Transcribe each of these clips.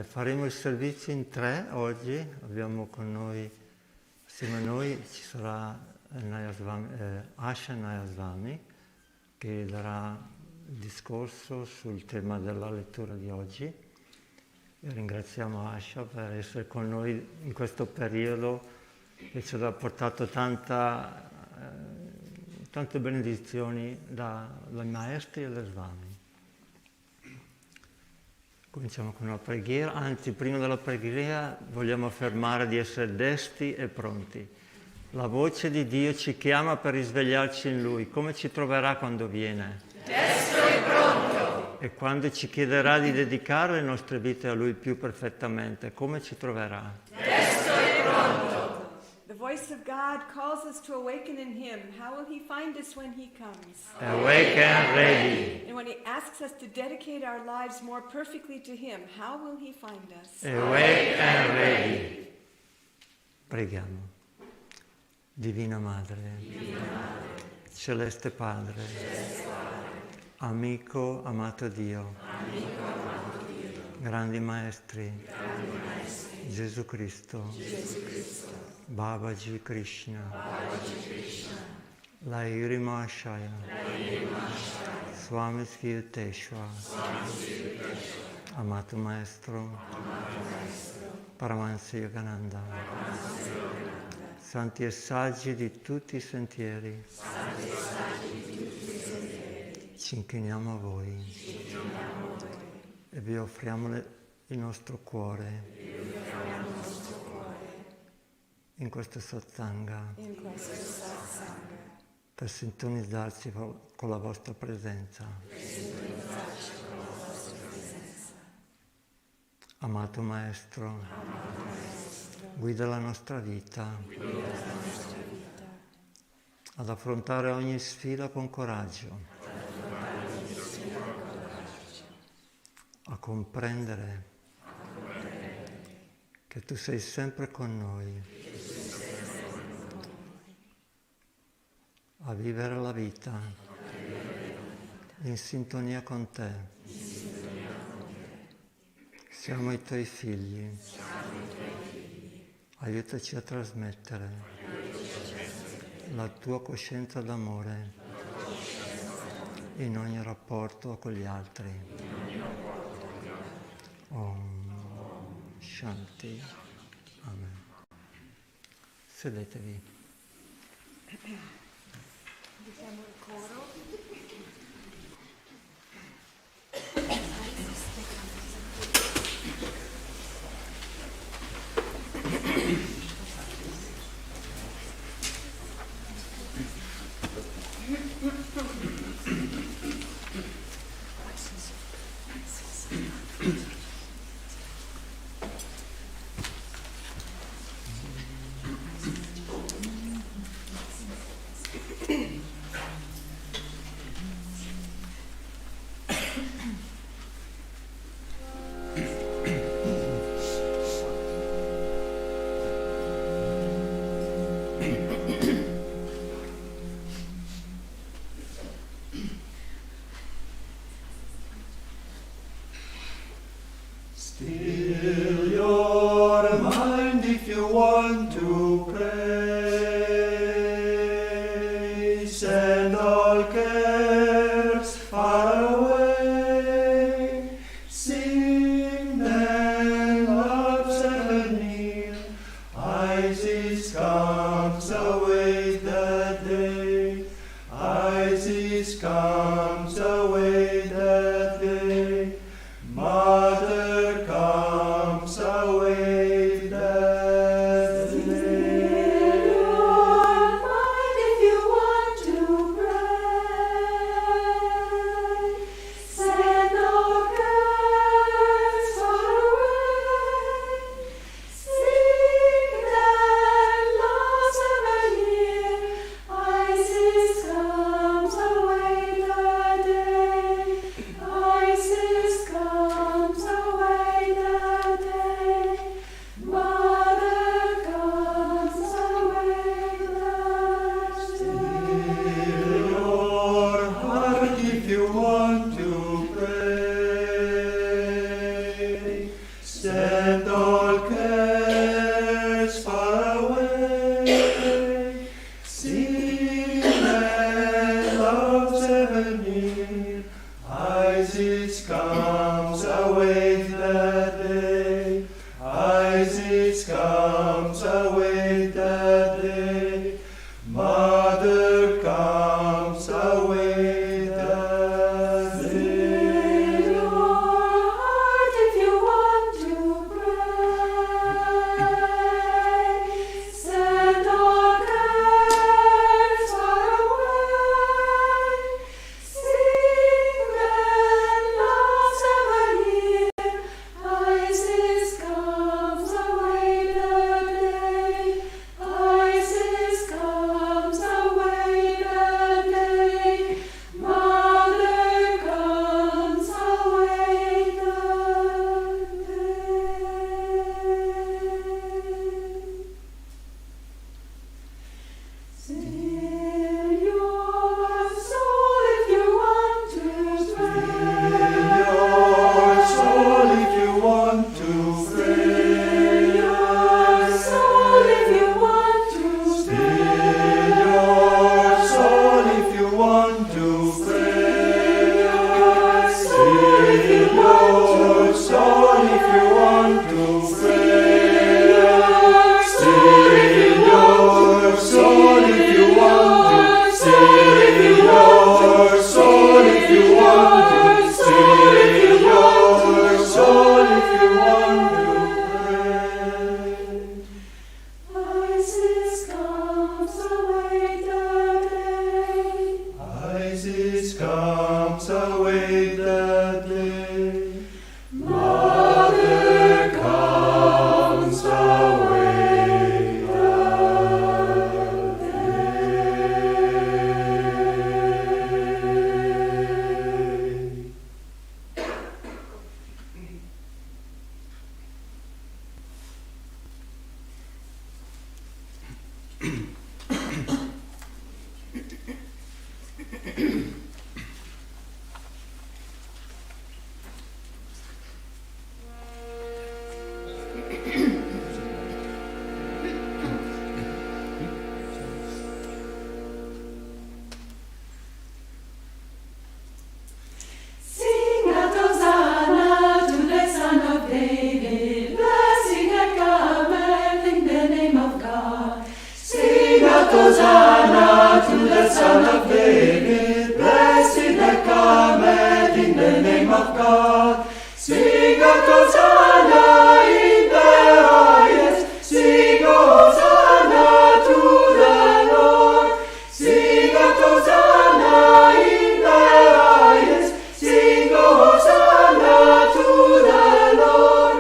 Faremo il servizio in 3 oggi. Abbiamo con noi, assieme a noi ci sarà Asha Gnayaswami, che darà il discorso sul tema della lettura di oggi. E ringraziamo Asha per essere con noi in questo periodo che ci ha portato tante benedizioni dai maestri e dai Swami. Cominciamo con una preghiera, anzi prima della preghiera vogliamo affermare di essere desti e pronti. La voce di Dio ci chiama per risvegliarci in Lui. Come ci troverà quando viene? Desto e pronto. E quando ci chiederà di dedicare le nostre vite a Lui più perfettamente, come ci troverà? Desto e pronto. The voice of God calls us to awaken in Him. How will He find us when He comes? Awake and ready. And when He asks us to dedicate our lives more perfectly to Him, how will He find us? Awake and ready. Preghiamo. Divina Madre, Celeste Padre, amico, amato Dio, grandi maestri, Gesù Cristo, Babaji Krishna, 𝗟𝗓𝗩𝗡𝗅, 𝗦𝗘𝗥𝗩𝗘, amato Maestro, Paramhansa Yogananda, santi e saggi di tutti i sentieri, ci inchiniamo a voi e vi offriamo il nostro cuore in questo satsanga per sintonizzarci con la vostra presenza. Amato Maestro, guida la nostra vita ad affrontare ogni sfida con coraggio, a comprendere che tu sei sempre con noi, a vivere la vita in sintonia con te. Siamo i tuoi figli. Aiutaci a trasmettere la tua coscienza d'amore in ogni rapporto con gli altri. Om Shanti. Amen. Sedetevi. Diciamo il coro. Still your mind if you want to pray, send all cares far away, sing then love's ever near, Isis comes away that day, Isis comes away that day, Mother comes ISIS comes, await that day. ISIS comes, await that day. Mother comes, await that day. Still your heart if you want to pray. Send all cares far away. Sing when love's ever near. ISIS comes, await the day. ISIS comes, await the day. Mother comes, await the day. Still your soul if you want to pray. Your soul if you want to Still pray. your soul if you want to Still your soul if you want to pray. Still your soul if you want to pray. Still your soul if you want to. Still your soul if you want to. Still your soul if you want to pray. ISIS comes, await the day. ISIS comes, await that day. Mother Comes, await that day. Sing out Hosanna to the Son of David. Blessing and cometh in the name of God. Sing out Hosanna to the Son of David, blessed that cometh in the name of God. Sing out Hosanna in the highest, sing Hosanna to the Lord. Sing out Hosanna in the highest, sing Hosanna to the Lord.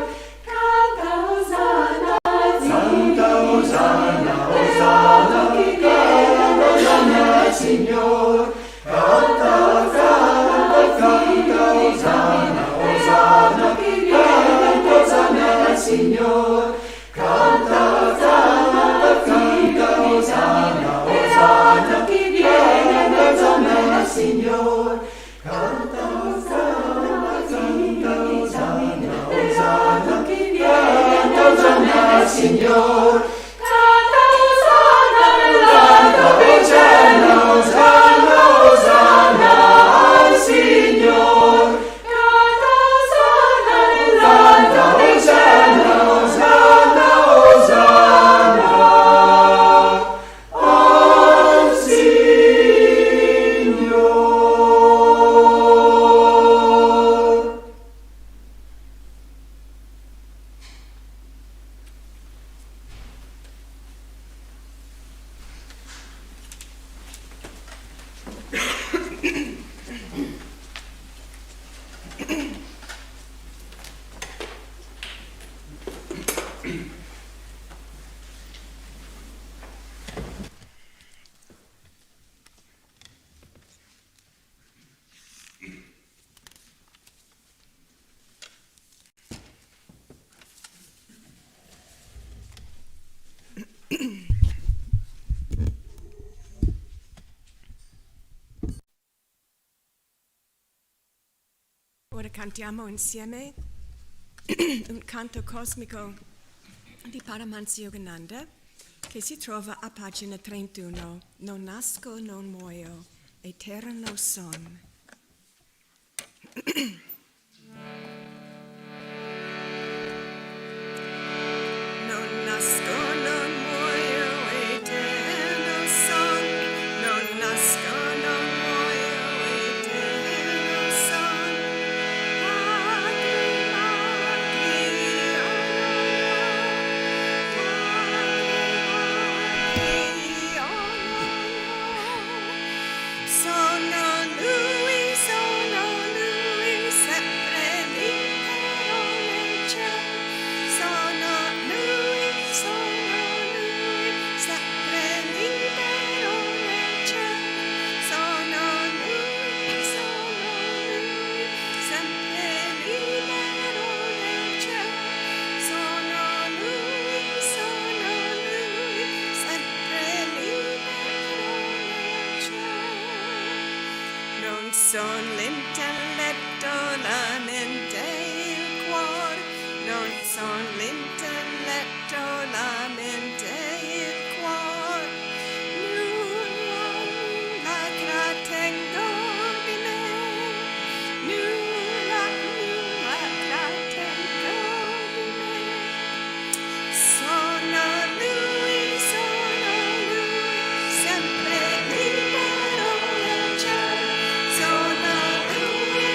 Canta Hosanna, Canta Hosanna, Hosanna, canta Hosanna al Signor. Canta Hosanna, canta Hosanna, Hosanna, canta Hosanna al Signor. Canta Hosanna, canta Hosanna, Hosanna, canta Hosanna al Signor. Canta Hosanna, canta Hosanna, Hosanna, canta Hosanna al Signor. Canta Hosanna, Canta Hosanna, Hosanna, Hosanna al Signor. Canta Hosanna, Canta Hosanna, Hosanna, Hosanna al Signor. Ora cantiamo insieme un canto cosmico di Paramhansa Yogananda che si trova a pagina 31. Non nasco, non muoio, eterno son. son l'intelletto, la mente, il cuore, non son l'intelletto, la mente, il cuore, nulla trattengo di me, nulla trattengo di me. Sono lui, sempre libero nel cielo. Sono lui,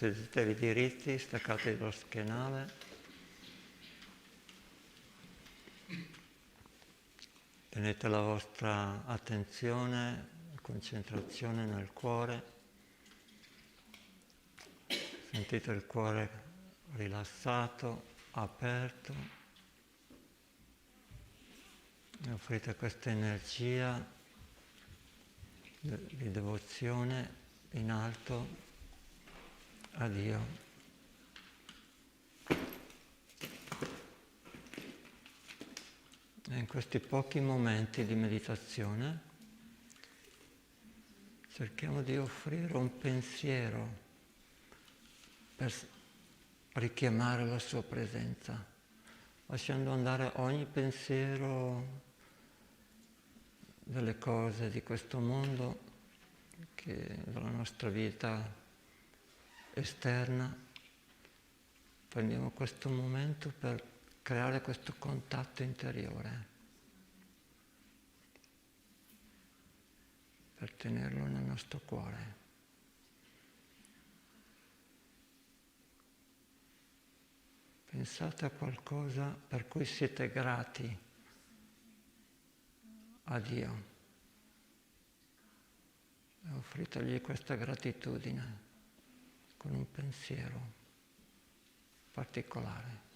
sedetevi diritti, staccate lo schienale. Tenete la vostra attenzione, concentrazione nel cuore. Sentite il cuore rilassato, aperto. E offrite questa energia di devozione in alto a Dio. E in questi pochi momenti di meditazione cerchiamo di offrire un pensiero per richiamare la sua presenza, lasciando andare ogni pensiero delle cose di questo mondo, della nostra vita esterna. Prendiamo questo momento per creare questo contatto interiore, per tenerlo nel nostro cuore. Pensate a qualcosa per cui siete grati a Dio e offritegli questa gratitudine con un pensiero particolare.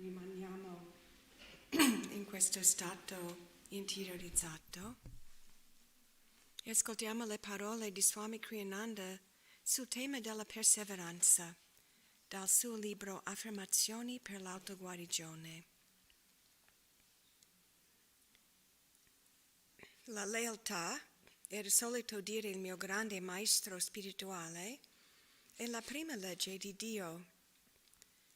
Rimaniamo in questo stato interiorizzato e ascoltiamo le parole di Swami Kriyananda sul tema della perseveranza dal suo libro Affermazioni per l'autoguarigione. La lealtà, era solito dire il mio grande maestro spirituale, è la prima legge di Dio.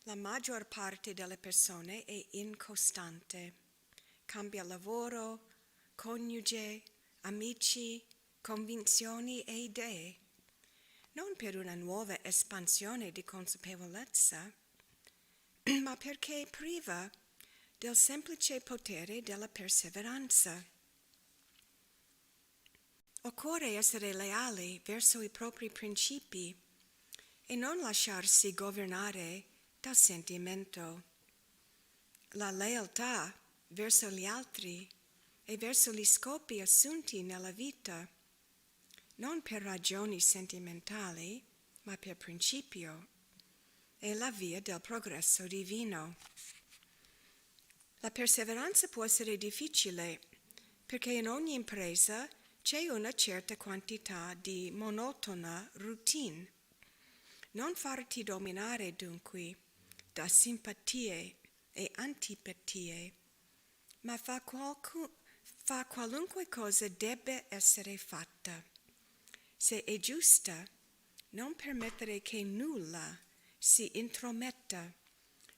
La maggior parte delle persone è incostante, cambia lavoro, coniuge, amici, convinzioni e idee, non per una nuova espansione di consapevolezza, ma perché priva del semplice potere della perseveranza. Occorre essere leali verso i propri principi e non lasciarsi governare dal sentimento. La lealtà verso gli altri e verso gli scopi assunti nella vita, non per ragioni sentimentali, ma per principio, è la via del progresso divino. La perseveranza può essere difficile perché in ogni impresa c'è una certa quantità di monotona routine. Non farti dominare dunque da simpatie e antipatie, ma fa qualunque cosa debba essere fatta. Se è giusta, non permettere che nulla si intrometta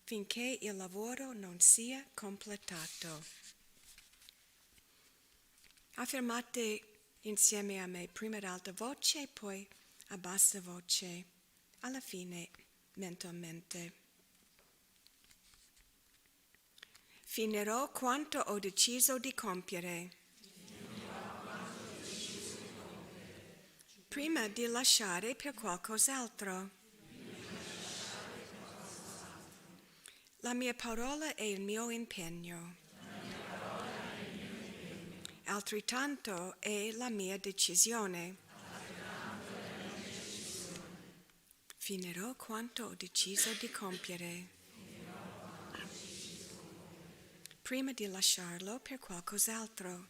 finché il lavoro non sia completato. Affermate insieme a me, prima ad alta voce, poi a bassa voce, alla fine mentalmente. Finirò quanto ho deciso di compiere. Prima di lasciare per qualcos'altro. La mia parola è il mio impegno. Altrettanto è la mia decisione. Finirò quanto ho deciso di compiere. Prima di lasciarlo per qualcos'altro.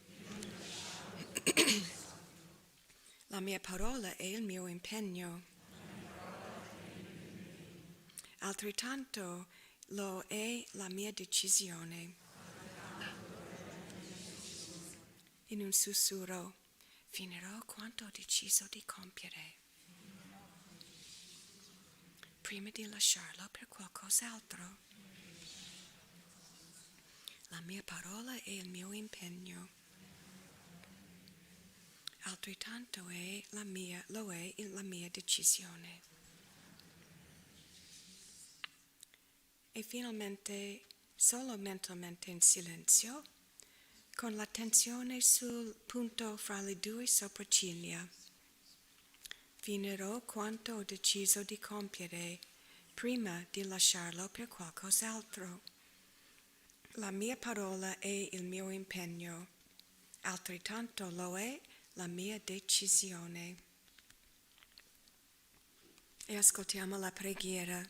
La mia parola è il mio impegno. Altrettanto lo è la mia decisione. In un sussurro, finirò quanto ho deciso di compiere. Prima di lasciarlo per qualcos'altro. La mia parola è il mio impegno. Altrettanto lo è la mia decisione. E finalmente, solo mentalmente in silenzio, con l'attenzione sul punto fra le due sopracciglia. Finirò quanto ho deciso di compiere prima di lasciarlo per qualcos'altro. La mia parola è il mio impegno, altrettanto lo è la mia decisione. E ascoltiamo la preghiera.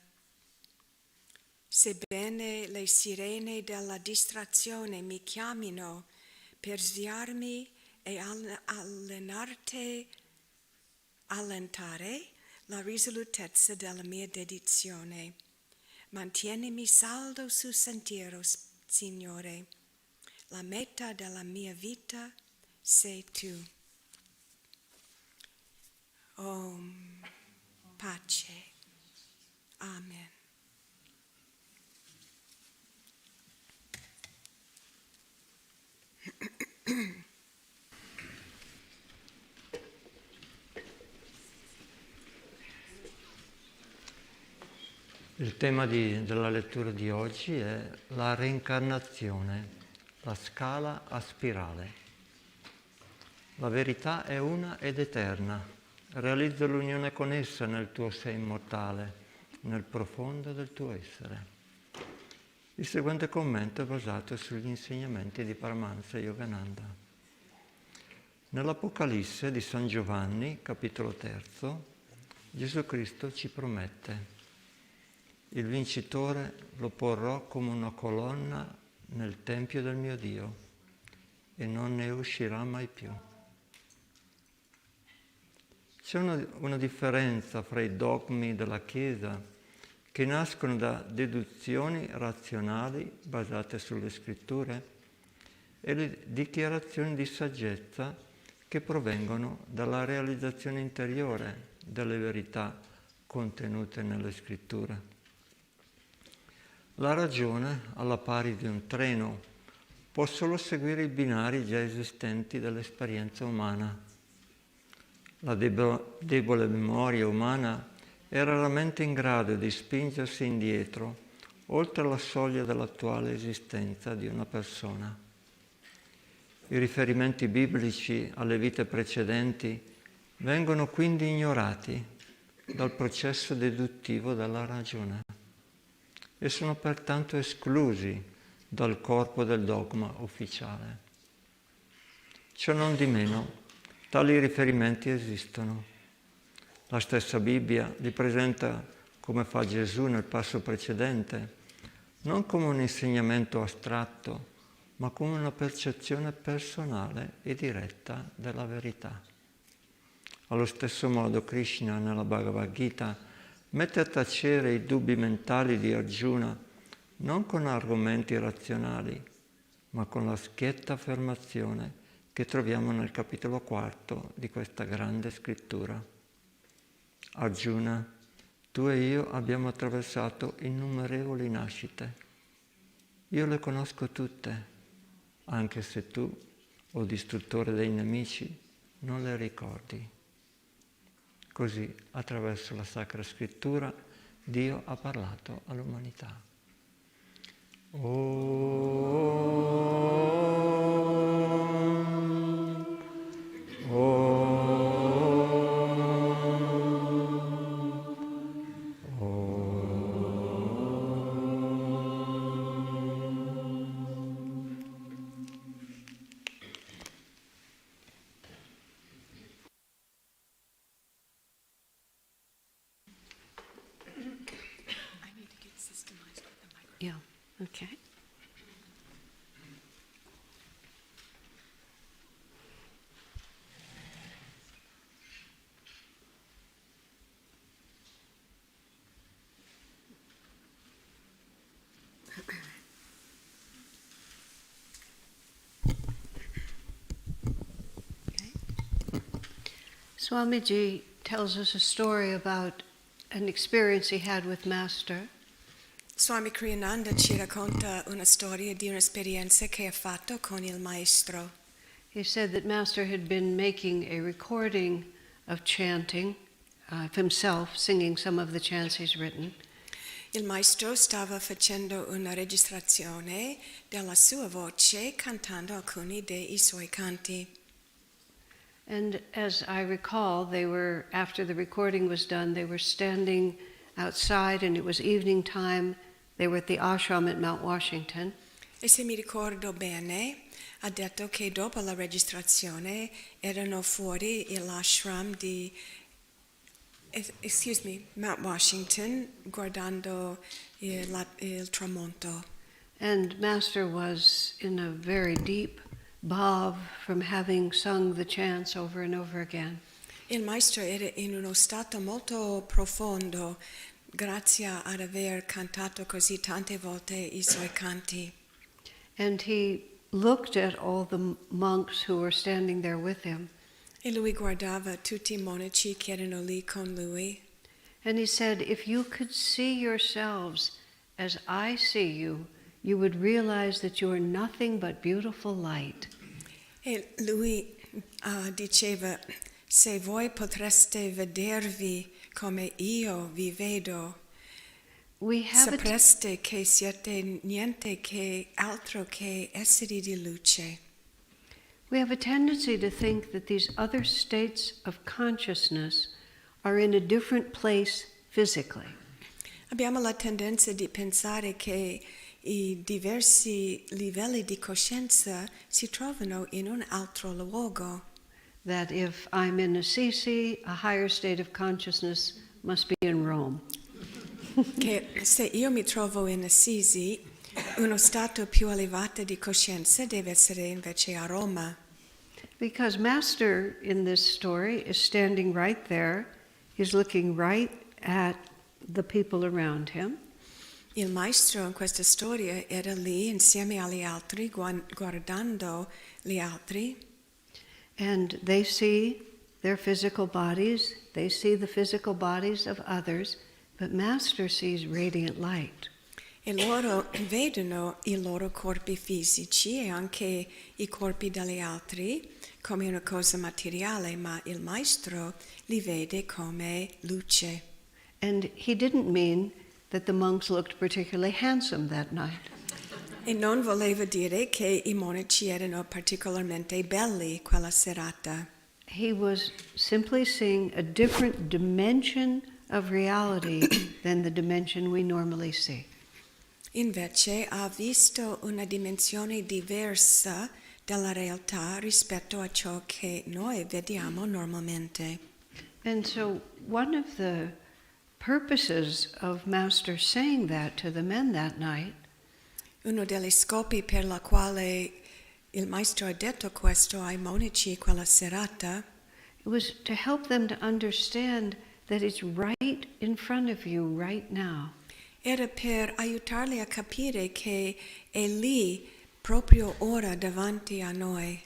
Sebbene le sirene della distrazione mi chiamino per sviarmi e allentare la risolutezza della mia dedizione. Mantienimi saldo sul sentiero, Signore. La meta della mia vita sei tu. Om, pace. Amen. Il tema della lettura di oggi è la reincarnazione, la scala a spirale. La verità è una ed eterna. Realizza l'unione con essa nel tuo sé immortale, nel profondo del tuo essere. Il seguente commento è basato sugli insegnamenti di Paramhansa Yogananda. Nell'Apocalisse di San Giovanni, capitolo 3, Gesù Cristo ci promette: il vincitore lo porrò come una colonna nel tempio del mio Dio e non ne uscirà mai più. C'è una differenza fra i dogmi della Chiesa che nascono da deduzioni razionali basate sulle scritture e le dichiarazioni di saggezza che provengono dalla realizzazione interiore delle verità contenute nelle scritture. La ragione, alla pari di un treno, può solo seguire i binari già esistenti dell'esperienza umana. La debole memoria umana è raramente in grado di spingersi indietro, oltre la soglia dell'attuale esistenza di una persona. I riferimenti biblici alle vite precedenti vengono quindi ignorati dal processo deduttivo della ragione e sono pertanto esclusi dal corpo del dogma ufficiale. Ciò non di meno, tali riferimenti esistono. La stessa Bibbia li presenta, come fa Gesù nel passo precedente, non come un insegnamento astratto, ma come una percezione personale e diretta della verità. Allo stesso modo Krishna nella Bhagavad Gita mette a tacere i dubbi mentali di Arjuna non con argomenti razionali, ma con la schietta affermazione che troviamo nel capitolo 4 di questa grande scrittura. Arjuna, tu e io abbiamo attraversato innumerevoli nascite. Io le conosco tutte, anche se tu, o distruttore dei nemici, non le ricordi. Così, attraverso la Sacra Scrittura, Dio ha parlato all'umanità. Yeah, okay. Swamiji tells us a story about an experience he had with Master. Swami Kriyananda ci racconta una storia di un'esperienza che ha fatto con il maestro. He said that Master had been making a recording of chanting, of himself singing some of the chants he's written. Il maestro stava facendo una registrazione della sua voce cantando alcuni dei suoi canti. And as I recall, they were, after the recording was done, they were standing outside and it was evening time. They were at the ashram at Mount Washington. E se mi ricordo bene, ha detto che dopo la registrazione erano fuori l'ashram di Mount Washington guardando il tramonto. And Master was in a very deep bhav from having sung the chants over and over again. Il maestro era in uno stato molto profondo grazie ad aver cantato così tante volte i suoi canti. And he looked at all the monks who were standing there with him. E lui guardava tutti i monaci che erano lì con lui. And he said, if you could see yourselves as I see you, you would realize that you are nothing but beautiful light. E lui diceva, se voi potreste vedervi come io vi vedo, sapreste che siete niente che altro che esseri di luce. We have a tendency to think that these other states of consciousness are in a different place physically. Abbiamo la tendenza di pensare che i diversi livelli di coscienza si trovano in un altro luogo. That if I'm in Assisi, a higher state of consciousness must be in Rome. Che se io mi trovo in Assisi, uno stato più elevato di coscienza deve essere invece a Roma. Because Master in this story is standing right there. He's looking right at the people around him. Il maestro in questa storia era lì insieme agli altri, guardando gli altri. And they see their physical bodies. They see the physical bodies of others. But Master sees radiant light. E loro vedono i loro corpi fisici e anche i corpi degli altri come una cosa materiale, ma il maestro li vede come luce. And he didn't mean that the monks looked particularly handsome that night. E non voleva dire che i monaci erano particolarmente belli quella serata. He was simply seeing a different dimension of reality than the dimension we normally see. Invece ha visto una dimensione diversa della realtà rispetto a ciò che noi vediamo normalmente. And so one of the purposes of Master saying that to the men that night Uno degli scopi per la quale il maestro ha detto questo ai monaci quella serata was to help them to understand that it's right in front of you right now. era per aiutarli a capire che è lì proprio ora davanti a noi.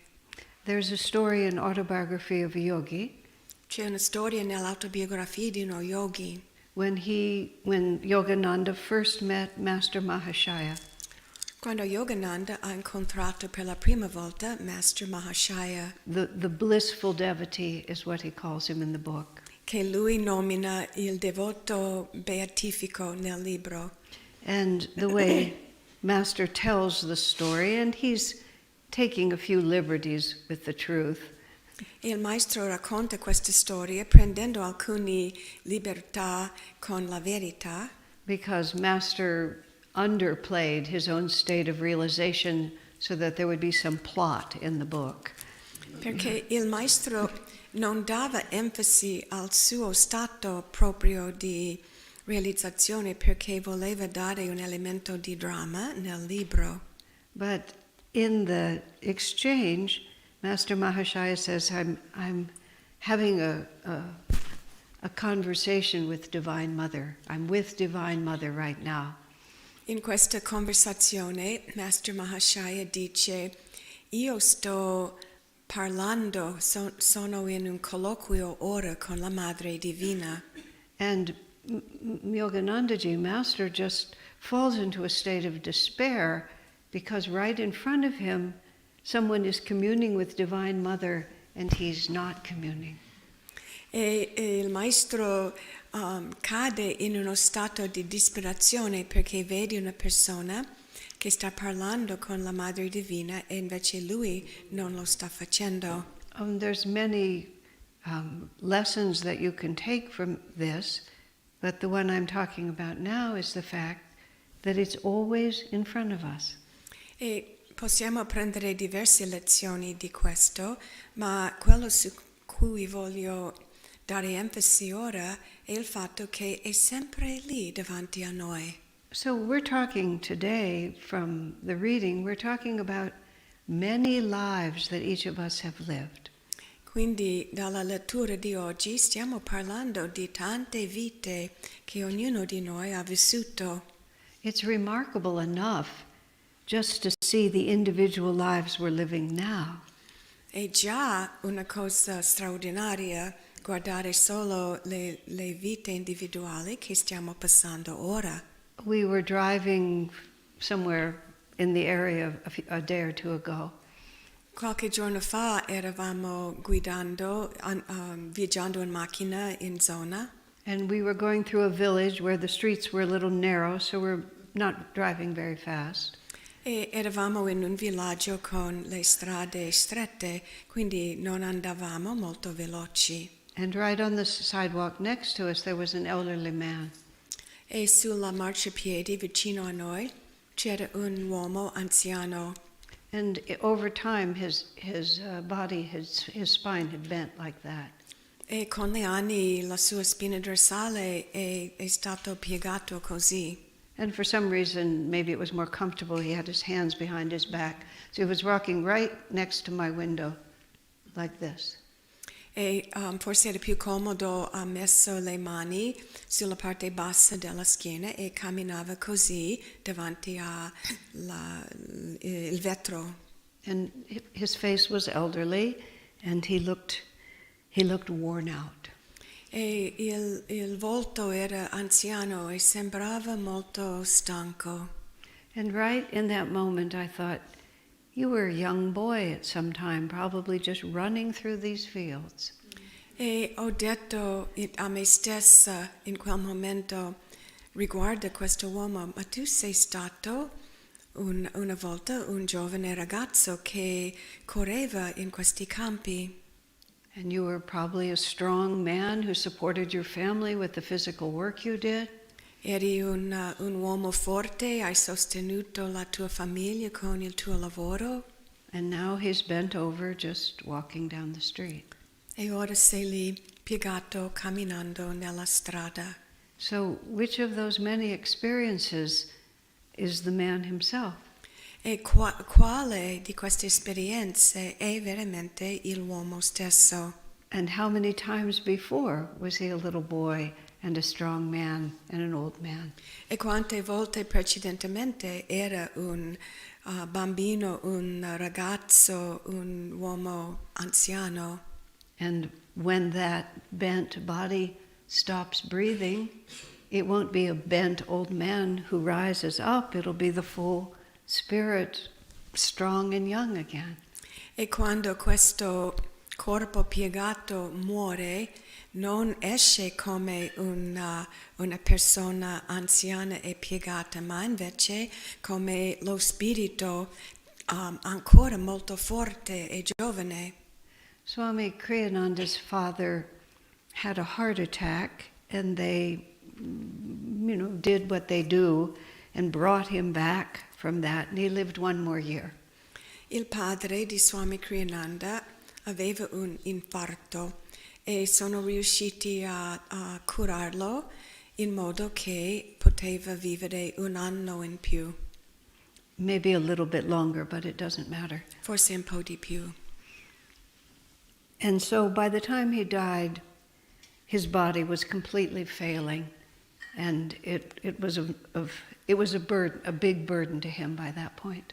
There's a story in Autobiography of a Yogi C'è una storia nell'autobiografia di uno yogi. when Yogananda first met Master Mahashaya. Quando Yogananda ha incontrato per la prima volta Master Mahashaya, The blissful devotee is what he calls him in the book. che lui nomina il devoto beatifico nel libro. And the way Master tells the story, and he's taking a few liberties with the truth, Il maestro racconta questa storia prendendo alcune libertà con la verità, because Master underplayed his own state of realization so that there would be some plot in the book. perché il maestro non dava enfasi al suo stato proprio di realizzazione perché voleva dare un elemento di dramma nel libro. But in the exchange, Master Mahashaya says, I'm having a conversation with Divine Mother. I'm with Divine Mother right now. In questa conversazione, Master Mahashaya dice, io sto parlando, sono in un colloquio ora con la Madre Divina. And Yoganandaji, Master, just falls into a state of despair because right in front of him, someone is communing with Divine Mother and he's not communing. E il maestro cade in uno stato di disperazione perché vede una persona che sta parlando con la Madre Divina e invece lui non lo sta facendo. There's many lessons that you can take from this, but the one I'm talking about now is the fact that it's always in front of us. E possiamo prendere diverse lezioni di questo, ma quello su cui voglio dare enfasi ora è il fatto che è sempre lì davanti a noi. So we're talking today from the reading, we're talking about many lives that each of us have lived. Quindi dalla lettura di oggi stiamo parlando di tante vite che ognuno di noi ha vissuto. It's remarkable enough just to see the individual lives we're living now. È già una cosa straordinaria guardare solo le vite individuali che stiamo passando ora. We were driving somewhere in the area a day or two ago. Qualche giorno fa eravamo viaggiando in macchina in zona. And we were going through a village where the streets were a little narrow, so we're not driving very fast. E eravamo in un villaggio con le strade strette, quindi non andavamo molto veloci. And right on the sidewalk next to us, there was an elderly man. E sulla marciapiede vicino a noi c'era un uomo anziano. And over time, his body, his spine had bent like that. E con gli anni la sua spina dorsale è stato piegato così. And for some reason, maybe it was more comfortable, he had his hands behind his back. So he was rocking right next to my window, like this. E forse era più comodo, ha messo le mani sulla parte bassa della schiena e camminava così davanti il vetro. And his face was elderly, and he looked worn out. E il volto era anziano e sembrava molto stanco. And right in that moment I thought, you were a young boy at some time, probably just running through these fields. E ho detto a me stessa in quel momento, riguardo questo uomo, ma tu sei stato una volta un giovane ragazzo che correva in questi campi. And you were probably a strong man who supported your family with the physical work you did. Eri un uomo forte, hai sostenuto la tua famiglia con il tuo lavoro. And now he's bent over just walking down the street. E ora sei lì piegato camminando nella strada. So which of those many experiences is the man himself? E quale di queste esperienze è veramente l'uomo stesso? And how many times before was he a little boy and a strong man and an old man? E quante volte precedentemente era un bambino, un ragazzo, un uomo anziano? And when that bent body stops breathing, it won't be a bent old man who rises up, it'll be the full spirit, strong and young again. E quando questo corpo piegato muore, non esce come una persona anziana e piegata, ma invece come lo spirito ancora molto forte e giovane. Swami Kriyananda's father had a heart attack, and they, did what they do and brought him back from that, and he lived one more year. Il padre di Swami Kriyananda aveva un infarto e sono riusciti a curarlo in modo che poteva vivere un anno in più. Maybe a little bit longer, but it doesn't matter. Forse un po' di più. And so by the time he died, his body was completely failing, and it was a big burden to him by that point.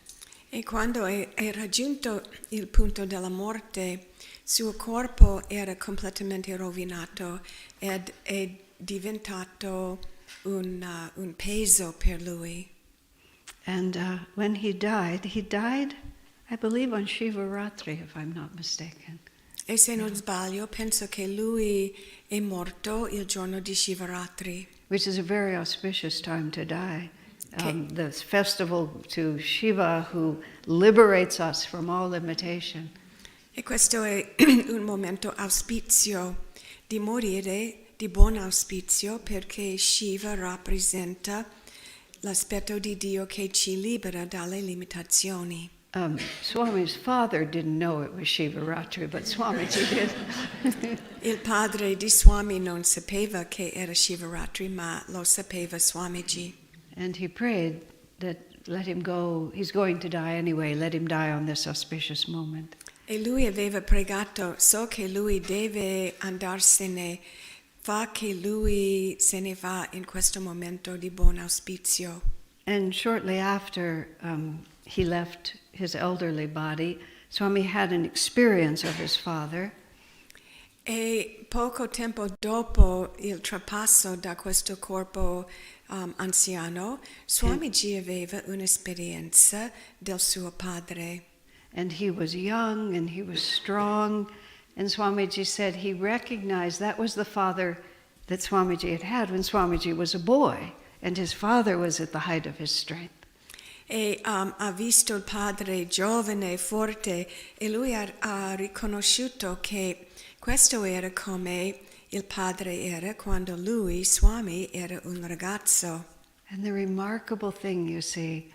E quando è raggiunto il punto della morte, suo corpo era completamente rovinato ed è diventato un peso per lui. And when he died, I believe, on Shivaratri, if I'm not mistaken. E se non sbaglio, penso che lui è morto il giorno di Shivaratri. Which is a very auspicious time to die. The festival to Shiva, who liberates us from all limitation. E questo è un momento auspizio di morire, di buon auspizio, perché Shiva rappresenta l'aspetto di Dio che ci libera dalle limitazioni. Swami's father didn't know it was Shivaratri, but Swamiji did. Il padre di Swami non sapeva che era Shivaratri, ma lo sapeva Swamiji. And he prayed that let him go, he's going to die anyway, let him die on this auspicious moment. E lui aveva pregato, so che lui deve andarsene, fa che lui se ne va in questo momento di buon auspizio. And shortly after he left his elderly body, Swami had an experience of his father. E poco tempo dopo il trapasso da questo corpo anziano, Swamiji aveva un'esperienza del suo padre. And he was young and he was strong. And Swamiji said he recognized that was the father that Swamiji had when Swamiji was a boy. And his father was at the height of his strength. E ha visto il padre giovane e forte e lui ha riconosciuto che questo era come il padre era quando lui, Swami, era un ragazzo. And the remarkable thing, you see,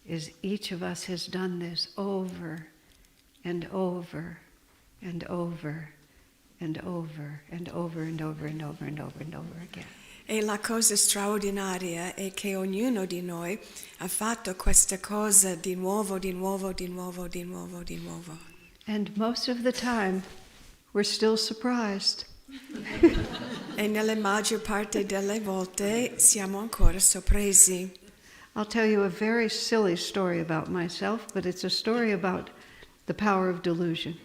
is each of us has done this over and over and over and over and over and over and over and over and over again. E la cosa straordinaria è che ognuno di noi ha fatto questa cosa di nuovo, di nuovo, di nuovo, di nuovo, di nuovo. And most of the time, we're still surprised. E nella maggior parte delle volte siamo ancora sorpresi. I'll tell you a very silly story about myself, but it's a story about the power of delusion.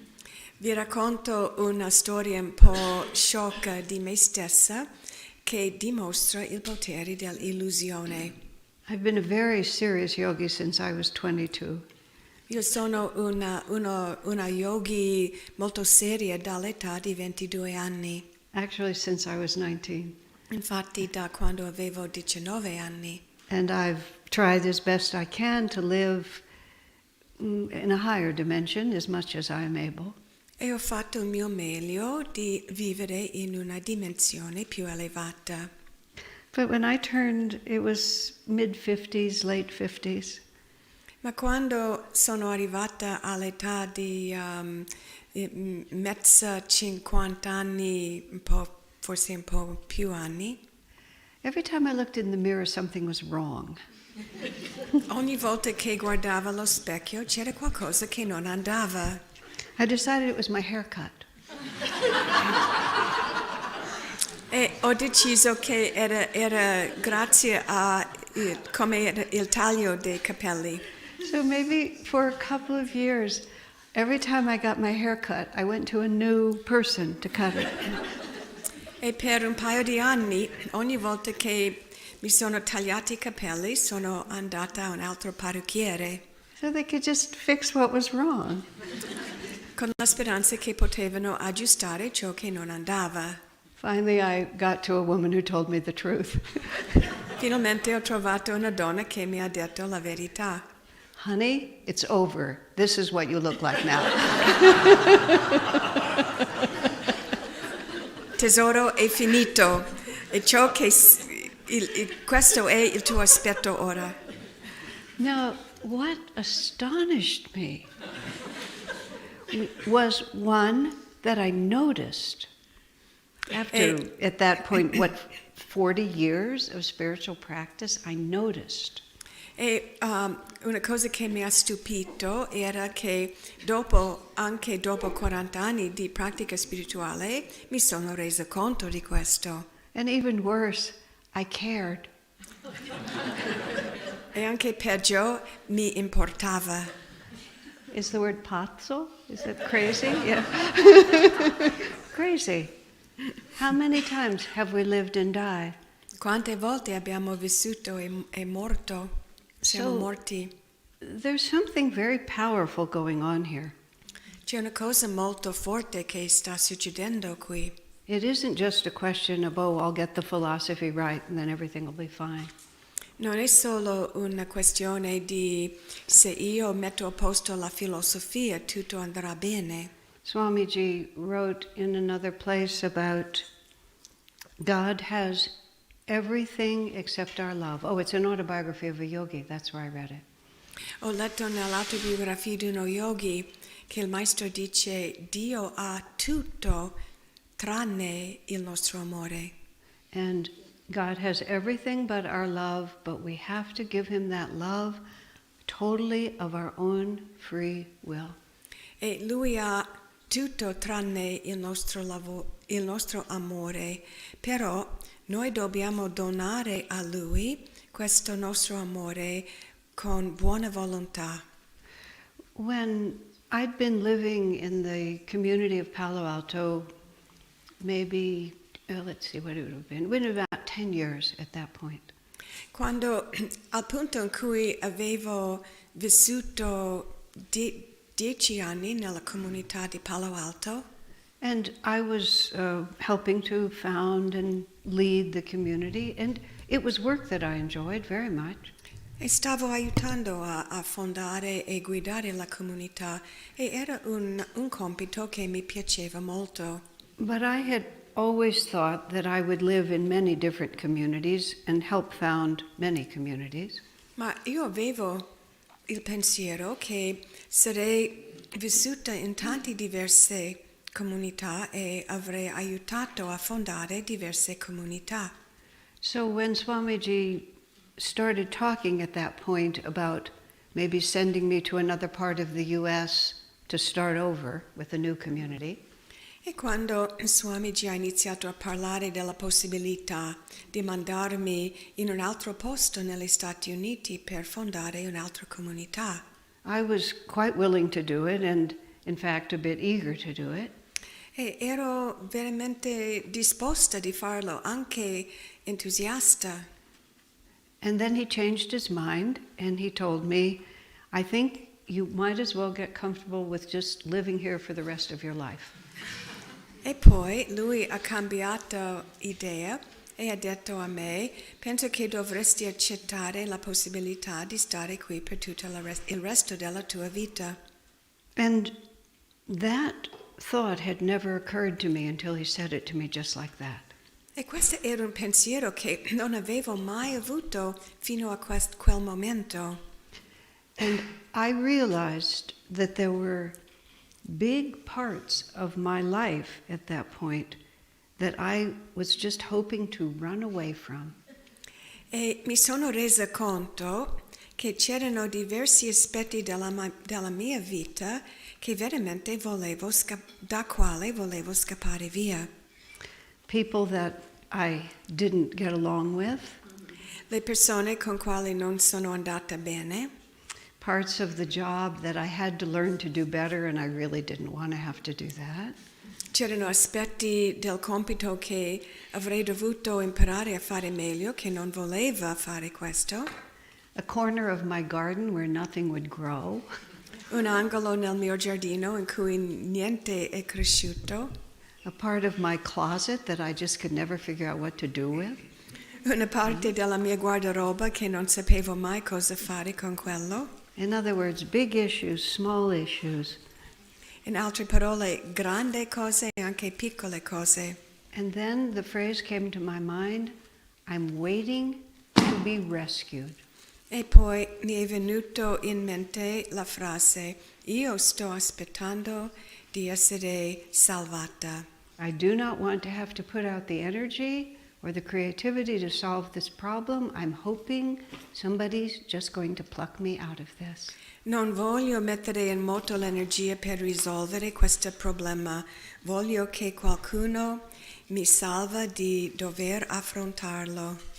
Vi racconto una storia un po' sciocca di me stessa che dimostra il potere dell'illusione. I've been a very serious yogi since I was 22. Io sono una yogi molto seria dall'età di 22 anni. Actually, since I was 19. Infatti da quando avevo 19 anni. And I've tried as best I can to live in a higher dimension as much as I am able. E ho fatto il mio meglio di vivere in una dimensione più elevata. But when I turned, it was mid-50s, late 50s. Ma quando sono arrivata all'età di mezza 50 anni, forse un po' più anni, Every time I looked in the mirror, something was wrong. ogni volta che guardavo allo specchio c'era qualcosa che non andava. I decided it was my haircut. E ho deciso che era grazie a come era il taglio dei capelli. So maybe for a couple of years, every time I got my hair cut, I went to a new person to cut it. E per un paio di anni, ogni volta che mi sono tagliati i capelli, sono andata a un altro parrucchiere, So they could just fix what was wrong. con la speranza che potevano aggiustare ciò che non andava. Finally, I got to a woman who told me the truth. Finalmente ho trovato una donna che mi ha detto la verità. Honey, it's over. This is what you look like now. Tesoro, è finito. E ciò che questo è il tuo aspetto ora. Now, what astonished me was one that I noticed after, at that point, 40 years of spiritual practice, I noticed. E una cosa che mi ha stupito era che anche dopo 40 anni di pratica spirituale, mi sono resa conto di questo. And even worse, I cared. E anche peggio, mi importava. Is the word pazzo? Is that crazy? Yeah. Crazy. How many times have we lived and died? Quante volte abbiamo vissuto e morto? Siamo morti. There's something very powerful going on here. C'è una cosa molto forte che sta succedendo qui. It isn't just a question of, oh, I'll get the philosophy right and then everything will be fine. Non è solo una questione di se io metto a posto la filosofia, tutto andrà bene. Swamiji wrote in another place about God has everything except our love. Oh, it's an autobiography of a yogi. That's where I read it. Ho letto nell'autobiografia di uno yogi che il maestro dice Dio ha tutto tranne il nostro amore. And God has everything but our love, but we have to give him that love totally of our own free will. E lui ha tutto tranne il nostro amore, però noi dobbiamo donare a lui questo nostro amore con buona volontà. When I'd been living in the community of Palo Alto, maybe, let's see what it would have been about 10 years at that point. Quando al punto in cui avevo vissuto 10 anni nella comunità di Palo Alto, and I was helping to found and lead the community, and it was work that I enjoyed very much. e stavo aiutando a fondare e guidare la comunità e era un compito che mi piaceva molto. But I had always thought that I would live in many different communities and help found many communities. Ma io avevo il pensiero che sarei vissuta in tante diverse comunità e avrei aiutato a fondare diverse comunità. So when Swamiji started talking at that point about maybe sending me to another part of the US to start over with a new community, E quando Swamiji ha iniziato a parlare della possibilità di mandarmi in un altro posto negli Stati Uniti per fondare un'altra comunità, I was quite willing to do it, and in fact a bit eager to do it. e ero veramente disposta di farlo, anche entusiasta. And then he changed his mind and he told me, I think you might as well get comfortable with just living here for the rest of your life. E poi lui ha cambiato idea e ha detto a me, penso che dovresti accettare la possibilità di stare qui per tutto il resto della tua vita. And that thought had never occurred to me until he said it to me just like that. E questo era un pensiero che non avevo mai avuto fino a quel momento. And I realized that there were big parts of my life at that point that I was just hoping to run away from. E mi sono resa conto che c'erano diversi aspetti della mia vita che veramente da quale volevo scappare via. People that I didn't get along with, Le persone con quali non sono andata bene, parts of the job that I had to learn to do better and I really didn't want to have to do that. c'erano aspetti del compito che avrei dovuto imparare a fare meglio, che non voleva fare questo. A corner of my garden where nothing would grow. Un angolo nel mio giardino in cui niente è cresciuto. A part of my closet that I just could never figure out what to do with. Una parte della mia guardaroba che non sapevo mai cosa fare con quello. In other words, big issues, small issues. In altre parole, grandi cose e anche piccole cose. And then the phrase came to my mind, I'm waiting to be rescued. E poi mi è venuto in mente la frase, io sto aspettando di essere salvata. I do not want to have to put out the energy or the creativity to solve this problem. I'm hoping somebody's just going to pluck me out of this. Non voglio mettere in moto l'energia per risolvere questo problema. Voglio che qualcuno mi salva di dover affrontarlo.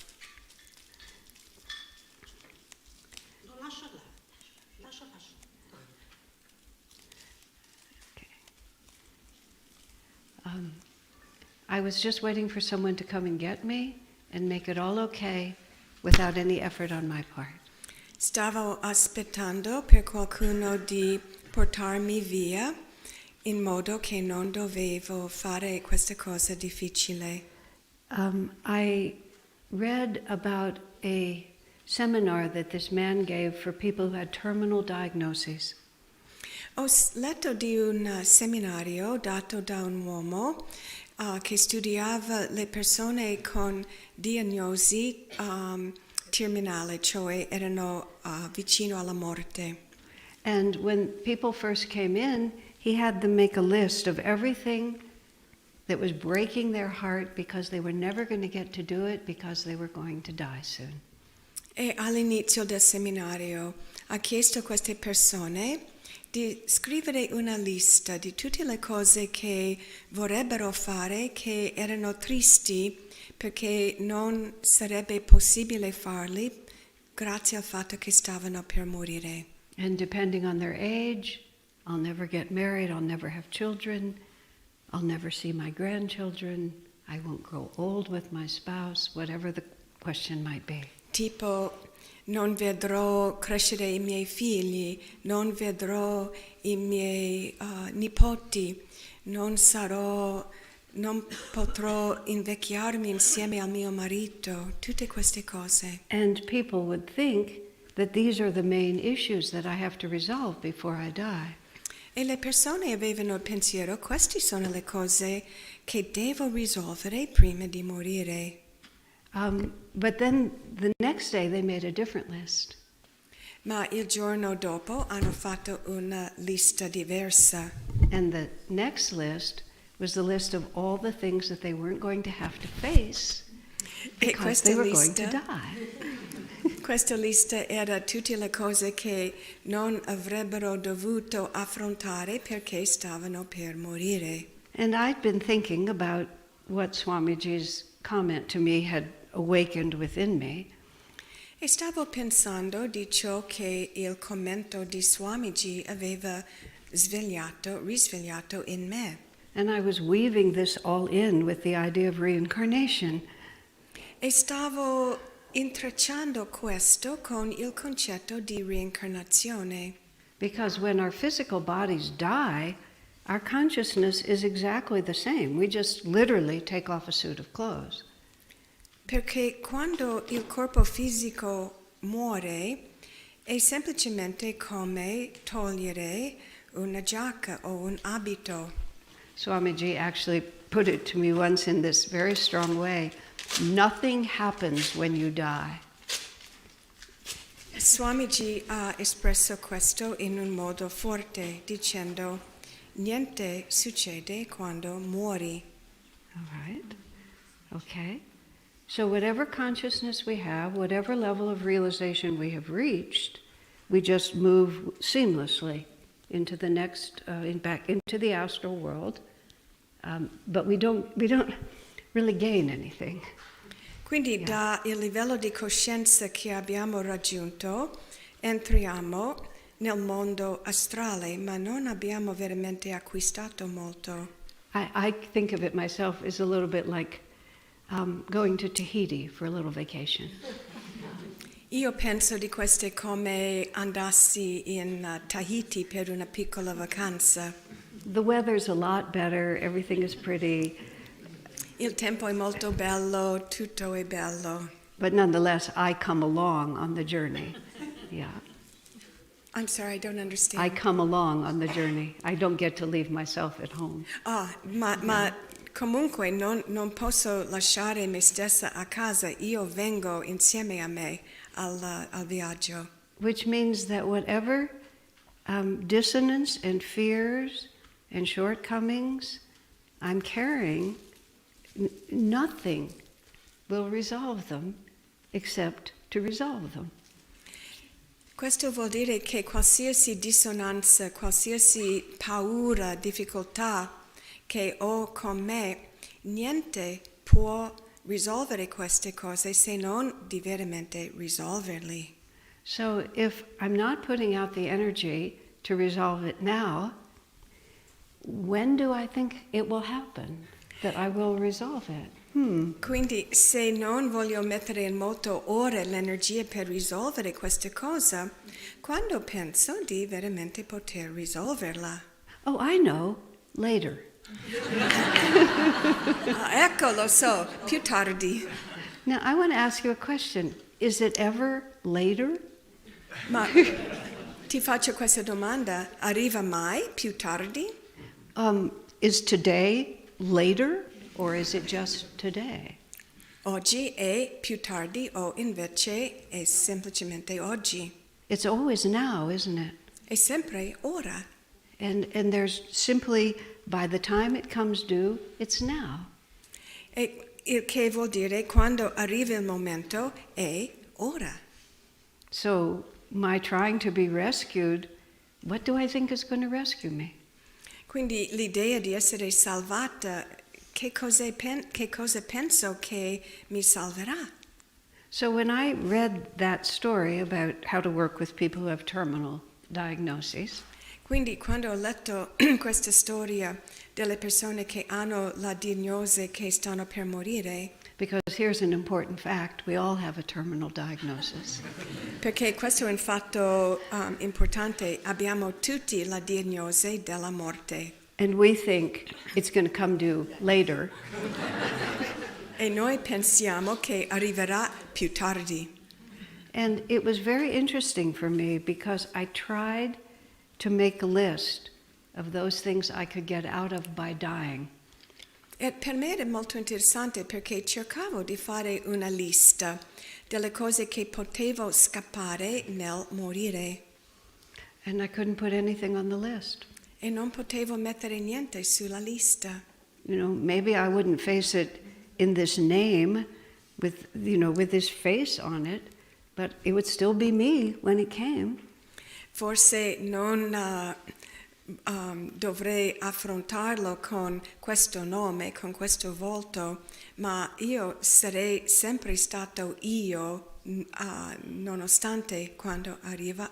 I was just waiting for someone to come and get me and make it all okay without any effort on my part. Stavo aspettando per qualcuno di portarmi via in modo che non dovevo fare questa cosa difficile. I read about a seminar that this man gave for people who had terminal diagnoses. Ho letto di un seminario dato da un uomo che studiava le persone con diagnosi terminale, cioè erano vicino alla morte. And when people first came in, he had them make a list of everything that was breaking their heart because they were never going to get to do it because they were going to die soon. E all'inizio del seminario ha chiesto a queste persone di scrivere una lista di tutte le cose che vorrebbero fare che erano tristi perché non sarebbe possibile farli grazie al fatto che stavano per morire. And depending on their age, I'll never get married, I'll never have children, I'll never see my grandchildren, I won't grow old with my spouse, whatever the question might be. Tipo, non vedrò crescere i miei figli, non vedrò i miei nipoti, non potrò invecchiarmi insieme al mio marito, tutte queste cose. And people would think that these are the main issues that I have to resolve before I die. E le persone avevano il pensiero, queste sono le cose che devo risolvere prima di morire. But then the next day they made a different list. Ma il giorno dopo hanno fatto una lista diversa. And the next list was the list of all the things that they weren't going to have to face because they were going to die. Questa lista era tutte le cose che non avrebbero dovuto affrontare perché stavano per morire. And I'd been thinking about what Swamiji's comment to me had awakened within me. E stavo pensando di ciò che il commento di Swamiji aveva risvegliato in me. And I was weaving this all in with the idea of reincarnation. E stavo intrecciando questo con il concetto di reincarnazione. Because when our physical bodies die, our consciousness is exactly the same. We just literally take off a suit of clothes. Perché quando il corpo fisico muore è semplicemente come togliere una giacca o un abito. Swamiji actually put it to me once in this very strong way. Nothing happens when you die. Swamiji ha espresso questo in un modo forte, dicendo: niente succede quando muori. All right. Okay. So whatever consciousness we have, whatever level of realization we have reached, we just move seamlessly into the next, back into the astral world, but we don't really gain anything. Quindi da il livello di coscienza che abbiamo raggiunto entriamo nel mondo astrale, ma non abbiamo veramente acquistato molto. I think of it myself as a little bit like going to Tahiti for a little vacation. Io penso di queste come andassi in Tahiti per una piccola vacanza. The weather's a lot better, everything is pretty. Il tempo è molto bello, tutto è bello. But nonetheless, I come along on the journey. Yeah. I'm sorry, I don't understand. I come along on the journey. I don't get to leave myself at home. Ma comunque non posso lasciare me stessa a casa. Io vengo insieme a me al viaggio. Which means that whatever dissonance and fears and shortcomings I'm carrying, nothing will resolve them except to resolve them. Questo vuol dire che qualsiasi dissonanza, qualsiasi paura, difficoltà che ho con me, niente può risolvere queste cose se non di veramente risolverli. So if I'm not putting out the energy to resolve it now, when do I think it will happen that I will resolve it? Quindi se non voglio mettere in moto ora l'energia per risolvere questa cosa, quando penso di veramente poter risolverla? Oh, I know, later. Ecco, lo so, più tardi. Now, I want to ask you a question. Is it ever later? Ma ti faccio questa domanda, arriva mai più tardi? Is today later, or is it just today? Oggi è più tardi o invece è semplicemente oggi? It's always now, isn't it? È sempre ora. And there's simply, by the time it comes due, it's now. E il che vuol dire quando arriva il momento è ora. So my trying to be rescued, what do I think is going to rescue me? Quindi l'idea di essere salvata, che cosa penso che mi salverà? So when I read that story about how to work with people who have terminal diagnoses, Quindi quando ho letto questa storia delle persone che hanno la diagnosi che stanno per morire, because here's an important fact, we all have a terminal diagnosis. perché questo è un fatto importante, abbiamo tutti la diagnosi della morte. And we think it's going to come due later. E noi pensiamo che arriverà più tardi. And it was very interesting for me because I tried to make a list of those things I could get out of by dying. E per me era molto interessante perché cercavo di fare una lista delle cose che potevo scappare nel morire. And I couldn't put anything on the list. E non potevo mettere niente sulla lista. You know, maybe I wouldn't face it in this name, with his face on it, but it would still be me when it came. Forse non dovrei affrontarlo con questo nome, con questo volto, ma io sarei sempre stato io, nonostante quando arriva.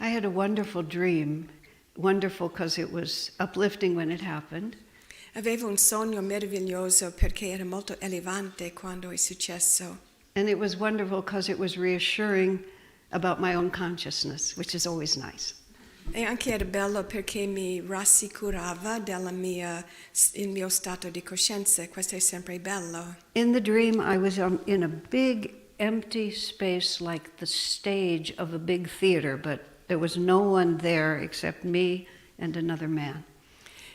I had a wonderful dream, wonderful because it was uplifting when it happened. Avevo un sogno meraviglioso perché era molto elevante quando è successo. And it was wonderful because it was reassuring about my own consciousness, which is always nice. E anche era bello perché mi rassicurava il mio stato di coscienza, questo è sempre bello. In the dream, I was in a big empty space like the stage of a big theater, but there was no one there except me and another man.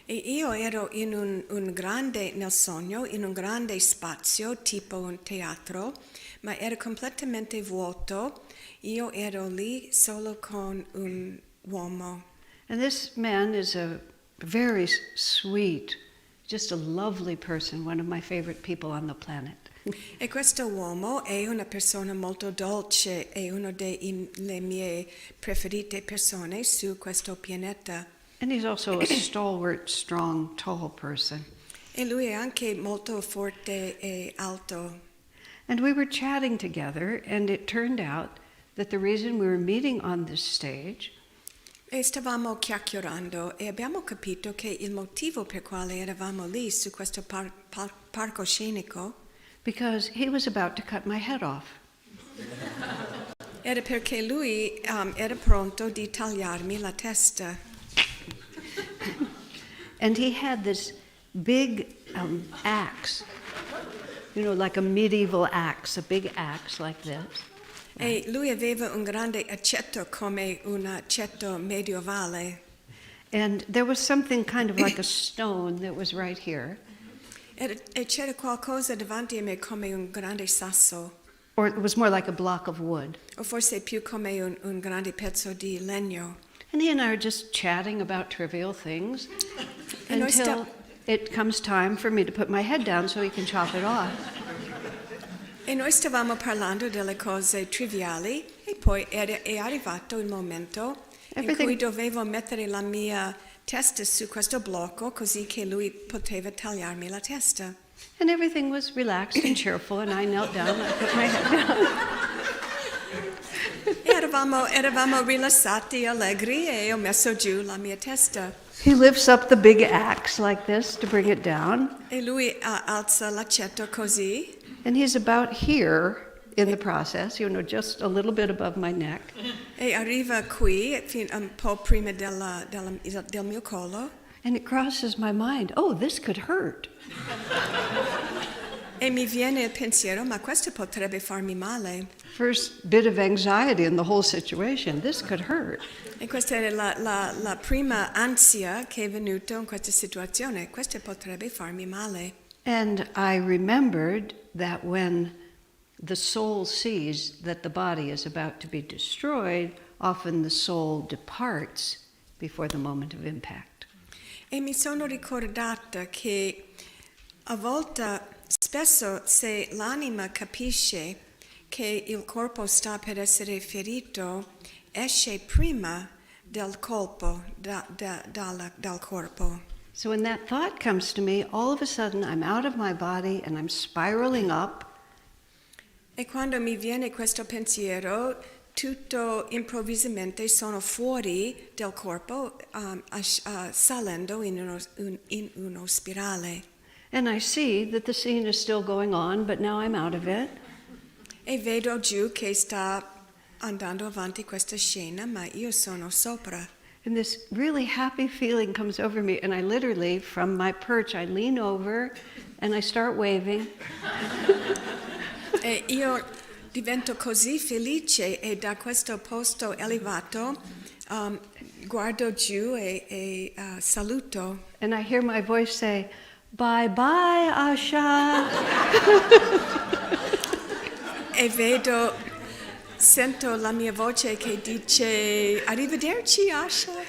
E io ero nel sogno, in un grande spazio, tipo un teatro, ma era completamente vuoto. Io ero lì solo con un uomo. And this man is a very sweet, just a lovely person, one of my favorite people on the planet. E questo uomo è una persona molto dolce, è una delle mie preferite persone su questo pianeta. And he's also a stalwart, strong, tall person. E lui è anche molto forte e alto. And we were chatting together, and it turned out that the reason we were meeting on this stage E stavamo chiacchierando e abbiamo capito che il motivo per quale eravamo lì su questo palcoscenico because he was about to cut my head off. era perché lui era pronto di tagliarmi la testa. And he had this big axe, like a medieval axe, a big axe like this. E lui aveva un grande accetto come un accetto medievale. And there was something kind of like a stone that was right here. E c'era qualcosa davanti a me come un grande sasso. Or it was more like a block of wood. O forse più come un grande pezzo di legno. And he and I are just chatting about trivial things E noi until it comes time for me to put my head down so he can chop it off. E noi stavamo parlando delle cose triviali e poi è arrivato il momento in cui dovevo mettere la mia testa su questo blocco così che lui poteva tagliarmi la testa. And everything was relaxed and cheerful, and I knelt down and I put my head down. E eravamo rilassati, allegri e ho messo giù la mia testa. He lifts up the big axe like this to bring it down. E lui alza l'accetto così. And he's about here in the process, just a little bit above my neck. E arriva qui, un po' prima del mio collo. And it crosses my mind, oh, this could hurt. E mi viene il pensiero, ma questo potrebbe farmi male. First bit of anxiety in the whole situation, this could hurt. E questa era la prima ansia che è venuta in questa situazione, questo potrebbe farmi male. And I remembered that when the soul sees that the body is about to be destroyed, often the soul departs before the moment of impact. E mi sono ricordata che a volte, spesso, se l'anima capisce che il corpo sta per essere ferito, esce prima del colpo, dal corpo. So when that thought comes to me, all of a sudden I'm out of my body and I'm spiraling up. E quando mi viene questo pensiero, tutto improvvisamente sono fuori del corpo, salendo in uno spirale. And I see that the scene is still going on, but now I'm out of it. E vedo giù che sta andando avanti questa scena, ma io sono sopra. And this really happy feeling comes over me, and I literally, from my perch, I lean over and I start waving. E io divento così felice e da questo posto elevato guardo giù e saluto. And I hear my voice say, bye bye, Asha. E sento la mia voce che dice arrivederci, Asha.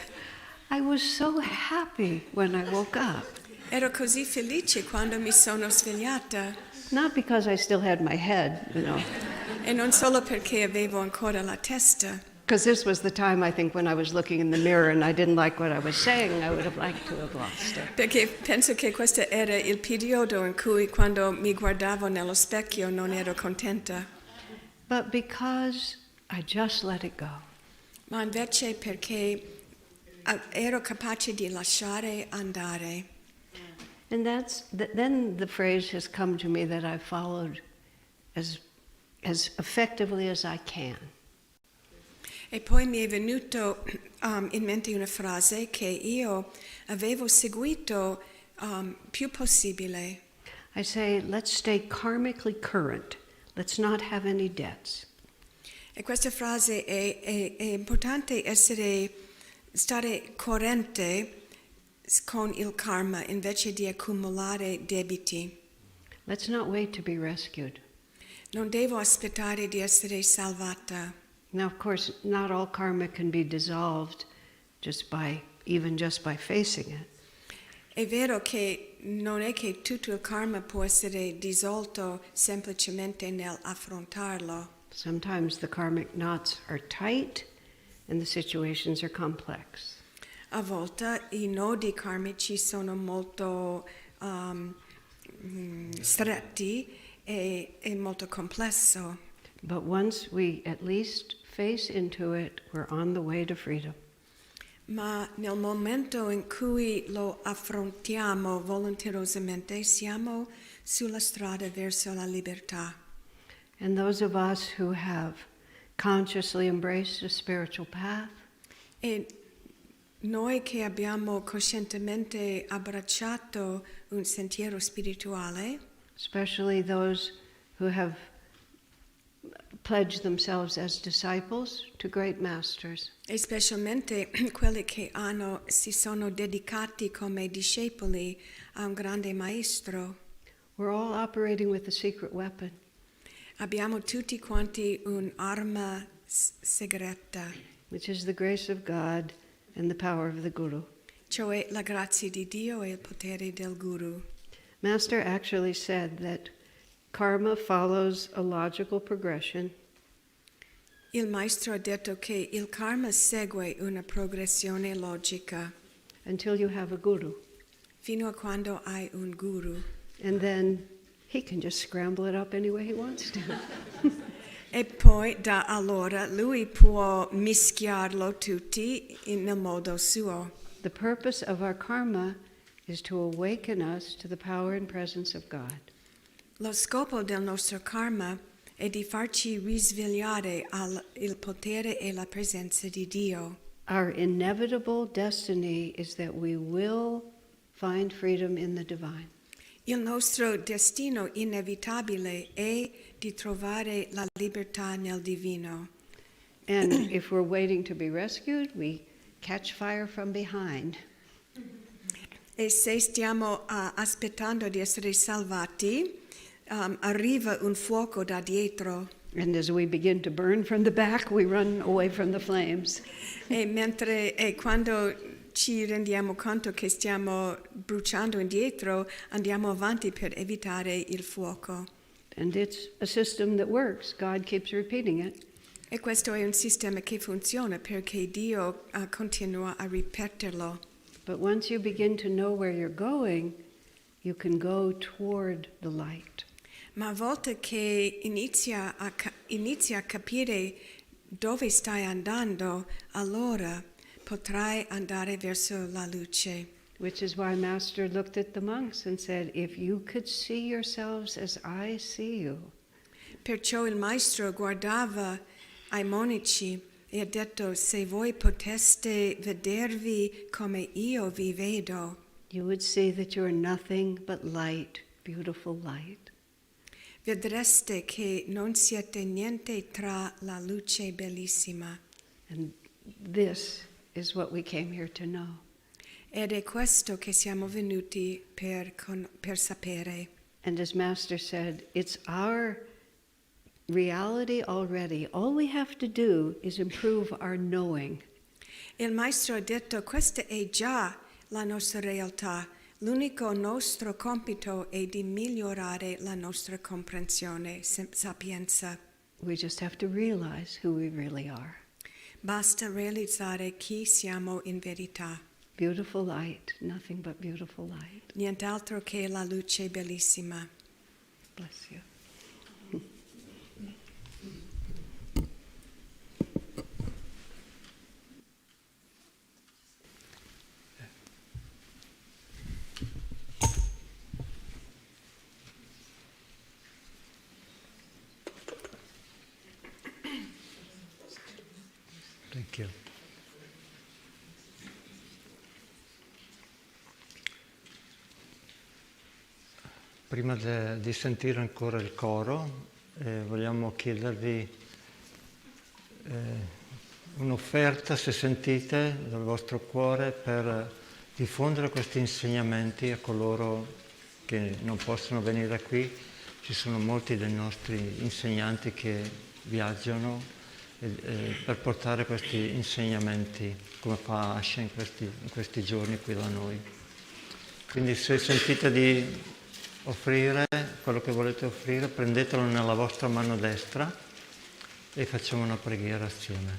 I was so happy when I woke up. Ero così felice quando mi sono svegliata. Not because I still had my head, you know. E non solo perché avevo ancora la testa, Because this was the time, I think, when I was looking in the mirror and I didn't like what I was saying, I would have liked to have lost it. perché penso che questo era il periodo in cui quando mi guardavo nello specchio non ero contenta, But because I just let it go. ma invece perché ero capace di lasciare andare. And then the phrase has come to me that I've followed as effectively as I can. E poi mi è venuto in mente una frase che io avevo seguito più possibile. I say, let's stay karmically current. Let's not have any debts. E questa frase è importante stare corrente con il karma invece di accumulare debiti. Let's not wait to be rescued. Non devo aspettare di essere salvata. Now, of course, not all karma can be dissolved even just by facing it. È vero che non è che tutto il karma può essere dissolto semplicemente nell'affrontarlo. Sometimes the karmic knots are tight and the situations are complex. A volte i nodi karmici sono molto stretti e molto complesso. But once we at least face into it, we're on the way to freedom. Ma nel momento in cui lo affrontiamo volontarosamente, siamo sulla strada verso la libertà. And those of us who have consciously embraced a spiritual path, E noi che abbiamo coscientemente abbracciato un sentiero spirituale, especially those who have pledged themselves as disciples to great masters, e specialmente quelli che si sono dedicati come discepoli a un grande maestro, we're all operating with a secret weapon. abbiamo tutti quanti un'arma segreta, Which is the grace of God and the power of the Guru. cioè la grazia di Dio e il potere del Guru. Master actually said that karma follows a logical progression, Il maestro ha detto che il karma segue una progressione logica until you have a Guru. fino a quando hai un guru. And then he can just scramble it up any way he wants to. E poi da allora lui può mischiarlo tutti nel modo suo. The purpose of our karma is to awaken us to the power and presence of God. Lo scopo del nostro karma è di farci risvegliare il potere e la presenza di Dio. Our inevitable destiny is that we will find freedom in the divine. Il nostro destino inevitabile è di trovare la libertà nel divino. And if we're waiting to be rescued, we catch fire from behind. E se stiamo aspettando di essere salvati, arriva un fuoco da dietro. And as we begin to burn from the back, we run away from the flames. E quando ci rendiamo conto che stiamo bruciando indietro, andiamo avanti per evitare il fuoco. And it's a system that works. God keeps repeating it. E questo è un sistema che funziona perché Dio continua a ripeterlo. But once you begin to know where you're going, you can go toward the light. Ma a volte che inizia a capire dove stai andando, allora potrai andare verso la luce. Which is why Master looked at the monks and said, if you could see yourselves as I see you. Perciò il maestro guardava ai monaci e ha detto, se voi poteste vedervi come io vi vedo, You would see that you are nothing but light, beautiful light. vedreste che non siete niente tra la luce bellissima. And this is what we came here to know. Ed è questo che siamo venuti per sapere. And as Master said, it's our reality already. All we have to do is improve our knowing. Il maestro ha detto, questa è già la nostra realtà. L'unico nostro compito è di migliorare la nostra comprensione, sapienza. We just have to realize who we really are. Basta realizzare chi siamo in verità. Beautiful light, nothing but beautiful light. Nient'altro che la luce bellissima. Bless you. Thank you. Prima di sentire ancora il coro, vogliamo chiedervi un'offerta, se sentite, dal vostro cuore per diffondere questi insegnamenti a coloro che non possono venire qui. Ci sono molti dei nostri insegnanti che viaggiano per portare questi insegnamenti, come fa Asha in questi giorni qui da noi. Quindi se sentite di offrire quello che volete offrire, prendetelo nella vostra mano destra e facciamo una preghiera assieme.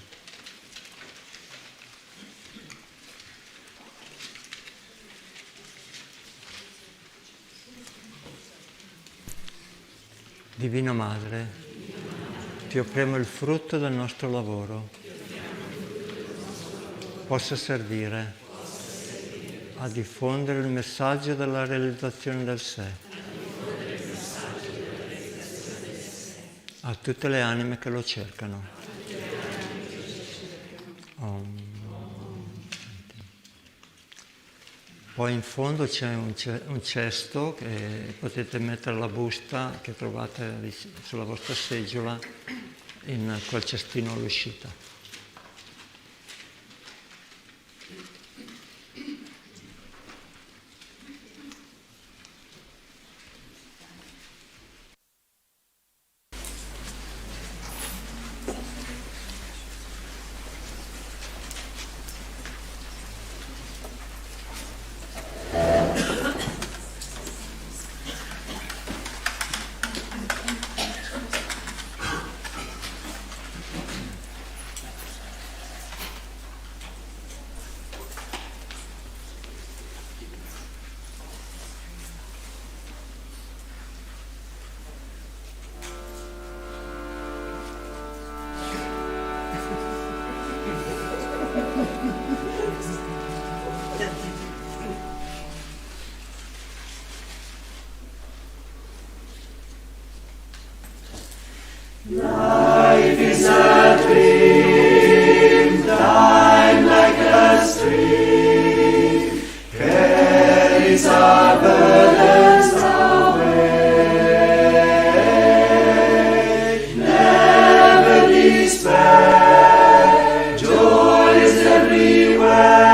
Divina Madre, ti offriamo il frutto del nostro lavoro, possa servire a diffondere il messaggio della realizzazione del sé a tutte le anime che lo cercano. Poi in fondo c'è un cesto che potete mettere la busta che trovate sulla vostra seggiola in quel cestino all'uscita. Life is a dream, time like a stream, carries our burdens away. Never despair, joy is everywhere.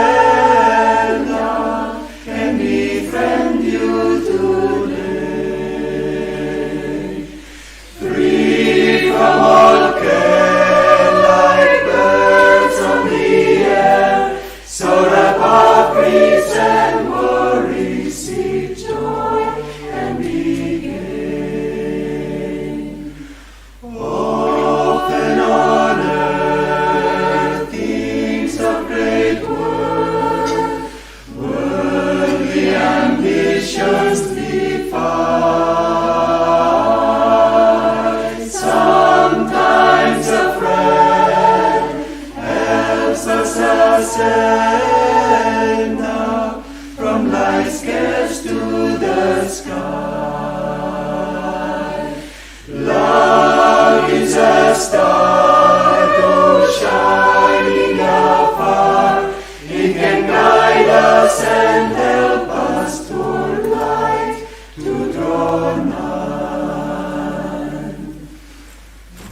Love can befriend you today. Free from all care, like birds on the air, soar above griefs and worries, seek joy and be gay. Often on earth, things of great worth, worldly ambitions defy. Sometimes a friend helps us ascend up from life's cares to the sky. Love is a star, though shining afar. It can guide us and help us toward light to draw nigh.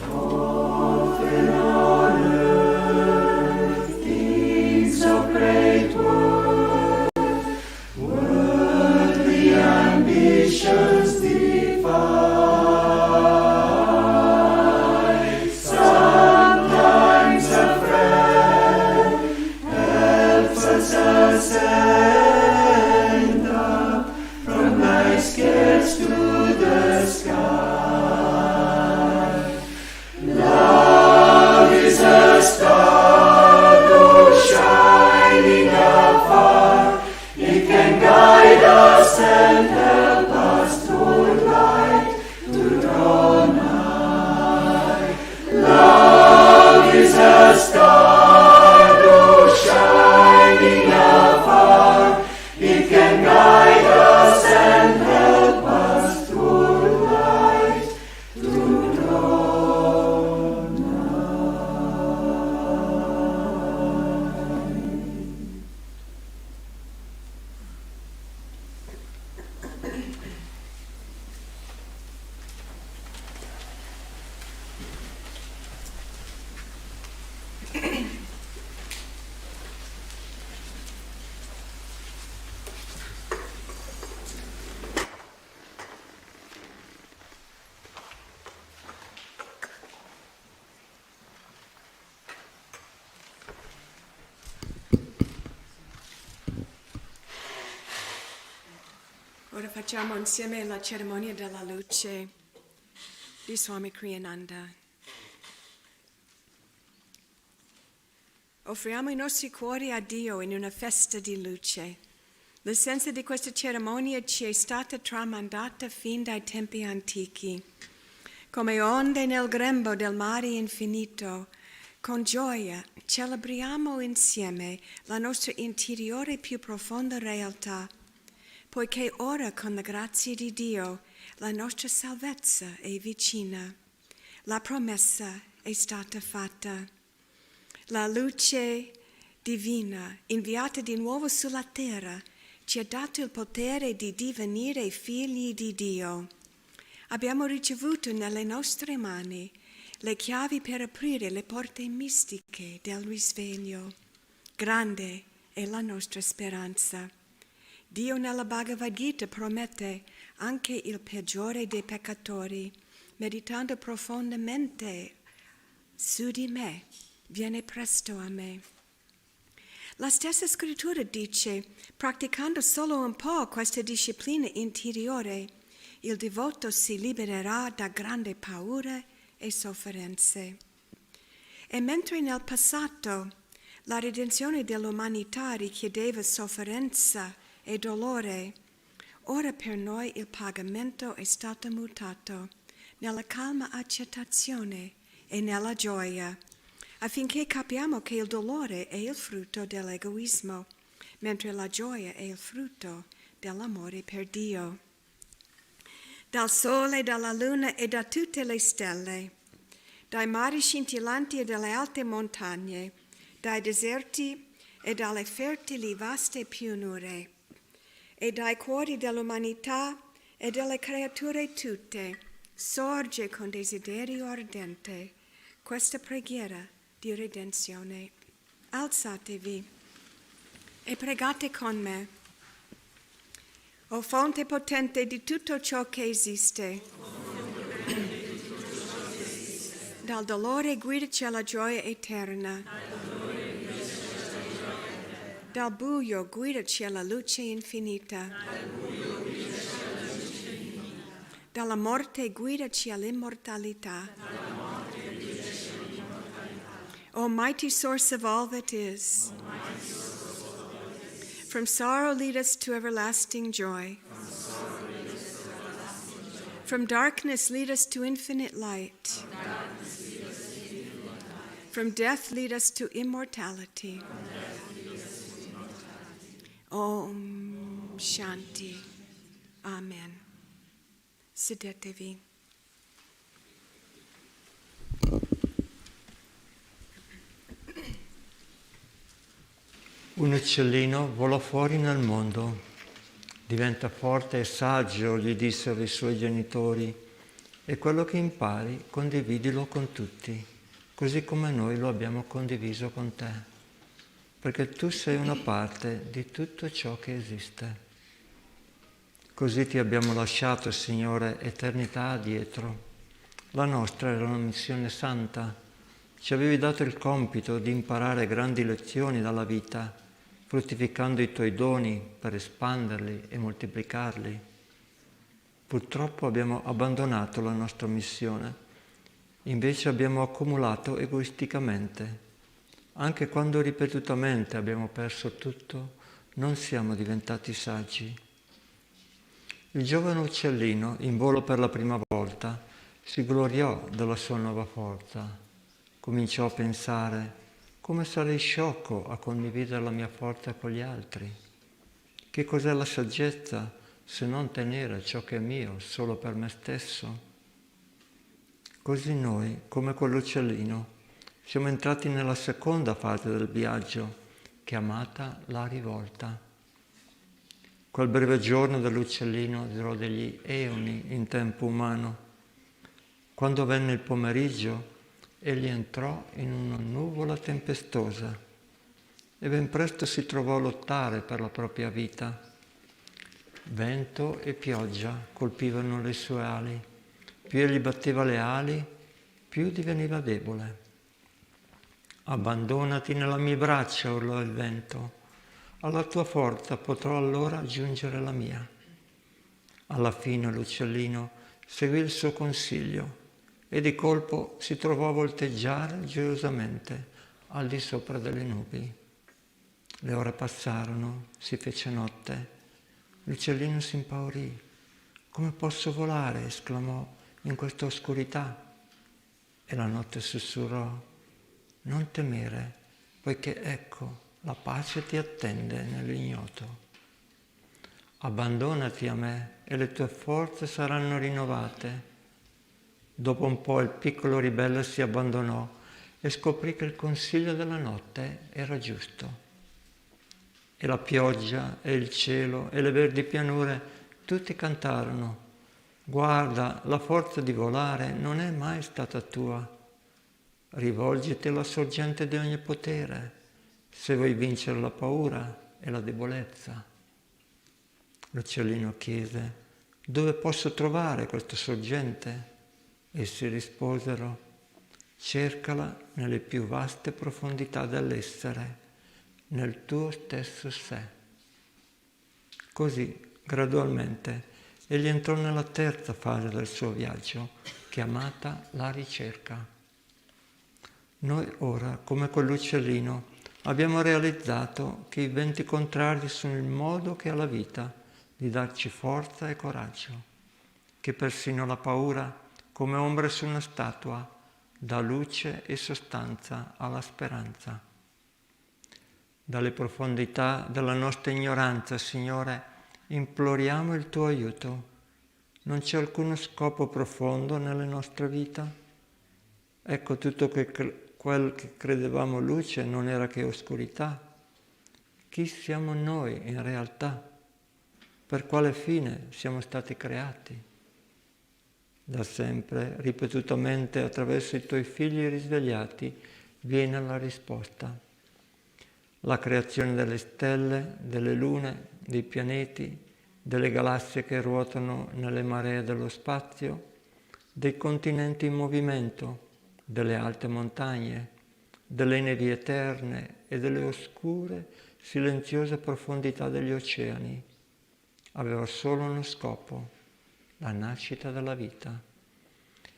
Often on earth, things of a star, though shining afar, it can guide us and help us through life to draw Ora facciamo insieme la cerimonia della luce di Swami Kriyananda. Offriamo i nostri cuori a Dio in una festa di luce. L'essenza di questa cerimonia ci è stata tramandata fin dai tempi antichi. Come onde nel grembo del mare infinito, con gioia celebriamo insieme la nostra interiore più profonda realtà, poiché ora con la grazia di Dio la nostra salvezza è vicina. La promessa è stata fatta. La luce divina, inviata di nuovo sulla terra, ci ha dato il potere di divenire figli di Dio. Abbiamo ricevuto nelle nostre mani le chiavi per aprire le porte mistiche del risveglio. Grande è la nostra speranza. Dio nella Bhagavad Gita promette anche il peggiore dei peccatori, meditando profondamente su di me, viene presto a me. La stessa scrittura dice, praticando solo un po' questa disciplina interiore, il devoto si libererà da grandi paure e sofferenze. E mentre nel passato la redenzione dell'umanità richiedeva sofferenza e dolore, ora per noi il pagamento è stato mutato nella calma accettazione e nella gioia, affinché capiamo che il dolore è il frutto dell'egoismo, mentre la gioia è il frutto dell'amore per Dio. Dal sole, dalla luna e da tutte le stelle, dai mari scintillanti e dalle alte montagne, dai deserti e dalle fertili vaste pianure, e dai cuori dell'umanità e delle creature tutte, sorge con desiderio ardente questa preghiera di redenzione. Alzatevi e pregate con me. O fonte potente di tutto ciò che esiste, dal dolore guidaci alla gioia eterna, dal buio guidaci alla luce infinita, dalla morte guidaci all'immortalità. O mighty source of all that is, from sorrow lead us to everlasting joy. From darkness lead us to infinite light. From death lead us to immortality. Om Shanti. Amen. Sedetevi. Un uccellino volò fuori nel mondo, diventa forte e saggio, gli dissero i suoi genitori, e quello che impari condividilo con tutti, così come noi lo abbiamo condiviso con te, perché tu sei una parte di tutto ciò che esiste. Così ti abbiamo lasciato, Signore, eternità dietro. La nostra era una missione santa. Ci avevi dato il compito di imparare grandi lezioni dalla vita, fruttificando i tuoi doni per espanderli e moltiplicarli. Purtroppo abbiamo abbandonato la nostra missione, invece abbiamo accumulato egoisticamente. Anche quando ripetutamente abbiamo perso tutto, non siamo diventati saggi. Il giovane uccellino, in volo per la prima volta, si gloriò della sua nuova forza. cominciò a pensare: come sarei sciocco a condividere la mia forza con gli altri? Che cos'è la saggezza se non tenere ciò che è mio solo per me stesso? Così noi, come quell'uccellino, siamo entrati nella seconda fase del viaggio, chiamata la rivolta. Quel breve giorno dell'uccellino durò degli eoni in tempo umano. Quando venne il pomeriggio, egli entrò in una nuvola tempestosa e ben presto si trovò a lottare per la propria vita. Vento e pioggia colpivano le sue ali. Più egli batteva le ali, più diveniva debole. Abbandonati nelle mie braccia, urlò il vento. Alla tua forza potrò allora aggiungere la mia. Alla fine l'uccellino seguì il suo consiglio e di colpo si trovò a volteggiare gioiosamente al di sopra delle nubi. Le ore passarono, si fece notte. L'uccellino si impaurì. Come posso volare? Esclamò in questa oscurità. E la notte sussurrò: non temere, poiché ecco, la pace ti attende nell'ignoto. Abbandonati a me e le tue forze saranno rinnovate. Dopo un po' il piccolo ribelle si abbandonò e scoprì che il consiglio della notte era giusto. E la pioggia e il cielo e le verdi pianure tutti cantarono: guarda, la forza di volare non è mai stata tua. Rivolgiti alla sorgente di ogni potere, se vuoi vincere la paura e la debolezza. L'uccellino chiese: dove posso trovare questa sorgente? Essi risposero: cercala nelle più vaste profondità dell'essere, nel tuo stesso sé. Così, gradualmente, egli entrò nella terza fase del suo viaggio, chiamata la ricerca. Noi ora, come quell'uccellino, abbiamo realizzato che i venti contrari sono il modo che ha la vita di darci forza e coraggio, che persino la paura, come ombre su una statua, dà luce e sostanza alla speranza. Dalle profondità della nostra ignoranza, Signore, imploriamo il tuo aiuto. Non c'è alcuno scopo profondo nelle nostre vite? Ecco, tutto quel che credevamo luce non era che oscurità. Chi siamo noi in realtà? Per quale fine siamo stati creati? Da sempre, ripetutamente, attraverso i tuoi figli risvegliati, viene la risposta. La creazione delle stelle, delle lune, dei pianeti, delle galassie che ruotano nelle maree dello spazio, dei continenti in movimento, delle alte montagne, delle nevi eterne e delle oscure, silenziose profondità degli oceani. Aveva solo uno scopo: la nascita della vita.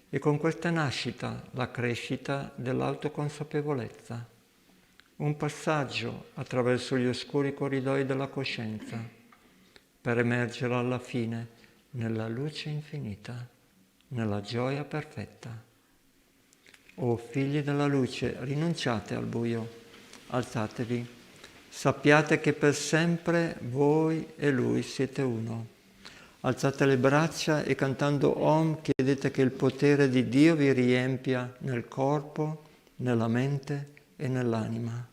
E con questa nascita la crescita dell'autoconsapevolezza, un passaggio attraverso gli oscuri corridoi della coscienza, per emergere alla fine nella luce infinita, nella gioia perfetta. O figli della luce, rinunciate al buio, alzatevi, sappiate che per sempre voi e Lui siete uno. Alzate le braccia e cantando Om chiedete che il potere di Dio vi riempia nel corpo, nella mente e nell'anima.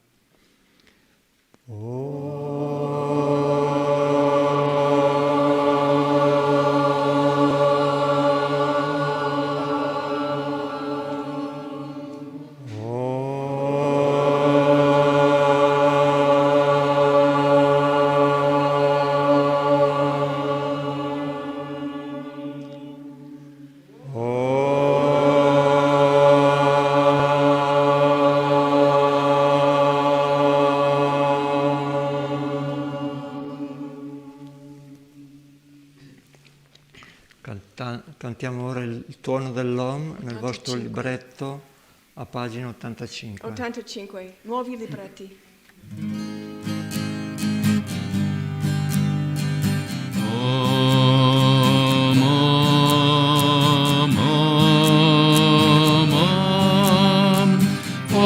Cantiamo ora il tuono dell'Om nel vostro libretto a pagina 85. 85, nuovi libretti.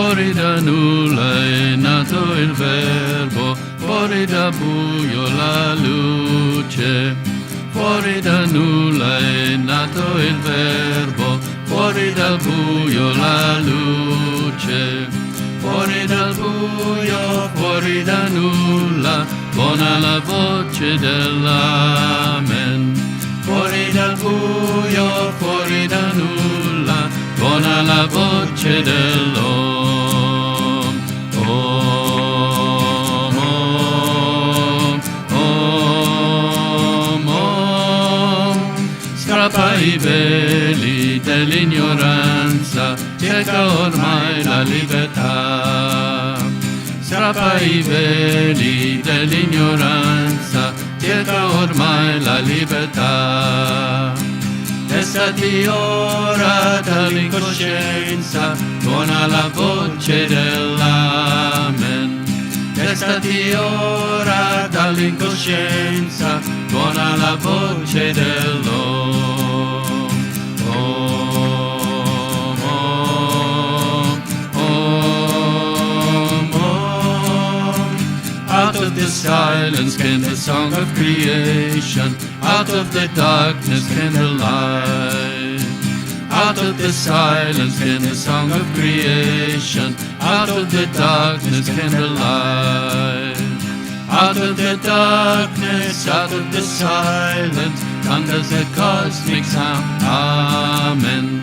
fuori da nulla è nato il verbo, fuori dal buio la luce. Fuori da nulla è nato il verbo, fuori dal buio la luce. Fuori dal buio, fuori da nulla, suona la voce dell'Amen. Fuori dal buio, fuori da nulla, suona la voce dell'Om. Om, Om, Om, Om. Strappa i veli dell'ignoranza, cerca ormai la libertà. Strappa i veli dell'ignoranza, cerca ormai la libertà. Destati ora dall'incoscienza, suona la voce dell'Amen. Destati ora dall'incoscienza, suona la voce dell'Om. Om, Om, Om, Om. Out of the silence came the song of creation, out of the darkness came the light. Out of the silence came the song of creation, out of the darkness came the light. Out of the darkness, out of the silence, thunders the cosmic sound, Amen.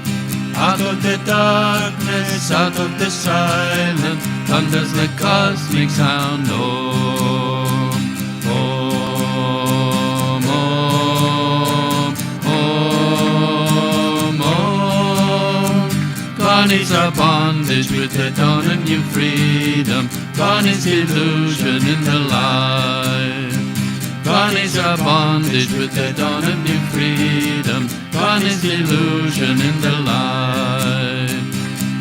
Out of the darkness, out of the silence, thunders the cosmic sound, Om. Om, Om, Om, Om. Gone is our bondage with the dawn of new freedom. Gone is illusion in the light. Gone is our bondage with the dawn of new freedom. Gone is illusion in the light.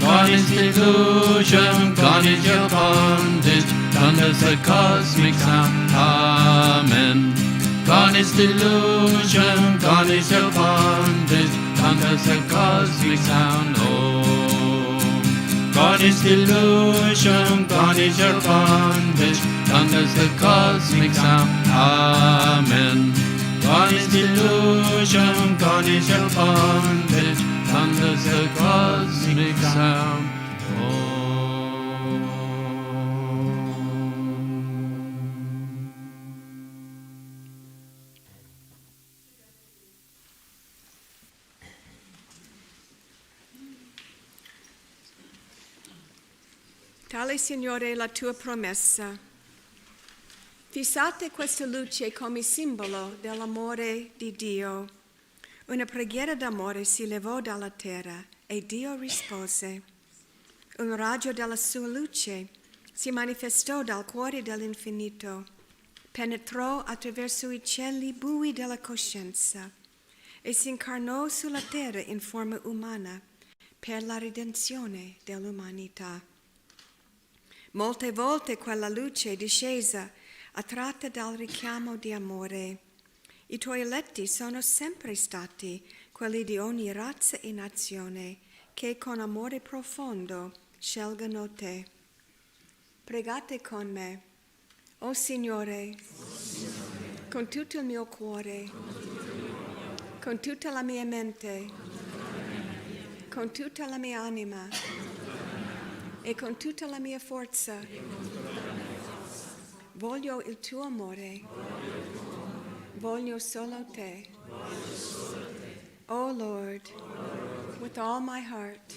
Gone is illusion, gone is your bondage. Thunders the cosmic sound, Amen. Gone is illusion, gone is your bondage. Thunders the cosmic sound, Om. Gone is illusion, gone is your bondage. Thunders the cosmic sound, Amen. Gone is illusion, gone is your bondage. Thunders the cosmic sound, Tale, Signore, è la tua promessa. Fissate questa luce come simbolo dell'amore di Dio. Una preghiera d'amore si levò dalla terra e Dio rispose. Un raggio della sua luce si manifestò dal cuore dell'infinito, penetrò attraverso i cieli bui della coscienza e si incarnò sulla terra in forma umana per la redenzione dell'umanità. Molte volte quella luce è discesa, attratta dal richiamo di amore. I tuoi eletti sono sempre stati quelli di ogni razza e nazione che con amore profondo scelgono te. Pregate con me. O Signore, con tutto il mio cuore, con tutta la mia mente, con tutta la mia anima e con tutta la mia forza, voglio il tuo amore, voglio solo te. O Lord, with all my heart,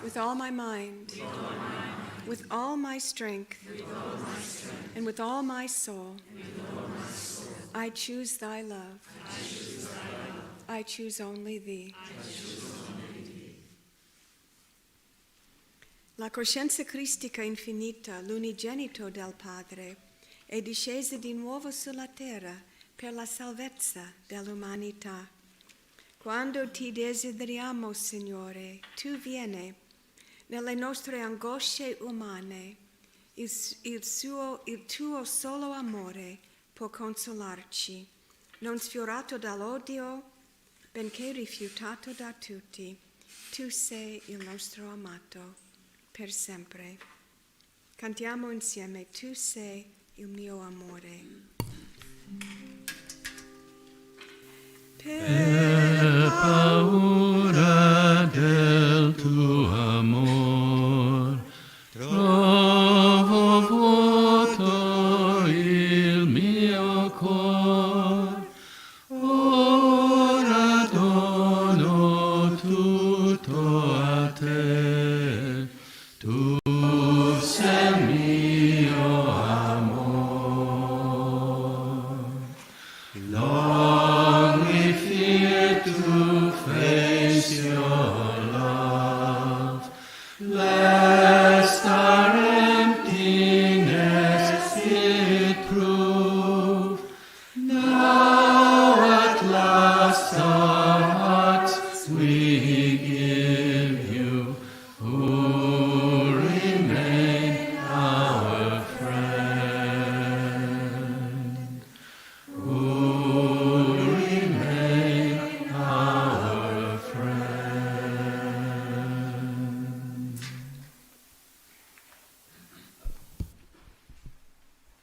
with all my mind, with all my strength, and with all my soul, I choose thy love. I choose only thee. La coscienza cristica infinita, l'unigenito del Padre, è discesa di nuovo sulla terra per la salvezza dell'umanità. Quando ti desideriamo, Signore, tu vieni. Nelle nostre angosce umane, il tuo solo amore può consolarci, non sfiorato dall'odio, benché rifiutato da tutti. Tu sei il nostro amato. per sempre. Cantiamo insieme, tu sei il mio amore. Per paura del tuo amor, trovo vuoto il mio cor. Ora dono tutto a te, tu sei mio amor. Long we fear to face your love, lest our emptiness it prove. Now at last our hearts we give you, who remain our friend, who remain our friend.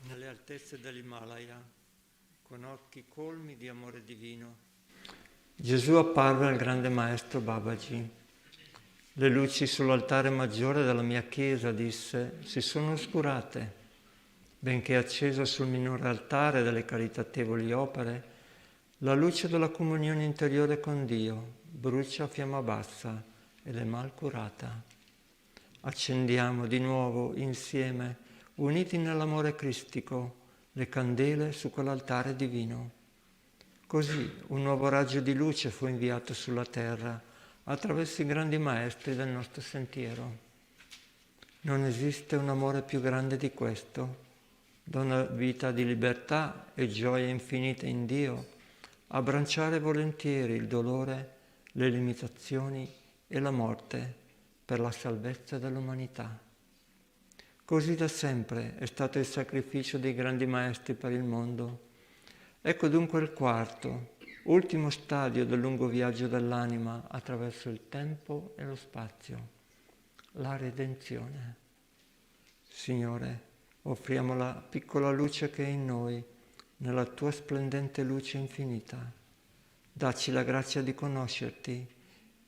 Nelle altezze dell'Himalaya, con occhi colmi di amore divino, Gesù apparve al grande maestro Babaji. Le luci sull'altare maggiore della mia chiesa, disse, si sono oscurate, benché accesa sul minore altare delle caritatevoli opere, la luce della comunione interiore con Dio brucia a fiamma bassa ed è mal curata. Accendiamo di nuovo insieme, uniti nell'amore cristico, le candele su quell'altare divino. Così un nuovo raggio di luce fu inviato sulla terra attraverso i grandi maestri del nostro sentiero. Non esiste un amore più grande di questo, da una vita di libertà e gioia infinita in Dio, abbracciare volentieri il dolore, le limitazioni e la morte per la salvezza dell'umanità. Così da sempre è stato il sacrificio dei grandi maestri per il mondo. Ecco dunque il quarto, ultimo stadio del lungo viaggio dell'anima attraverso il tempo e lo spazio, la redenzione. Signore, offriamo la piccola luce che è in noi, nella tua splendente luce infinita. Dacci la grazia di conoscerti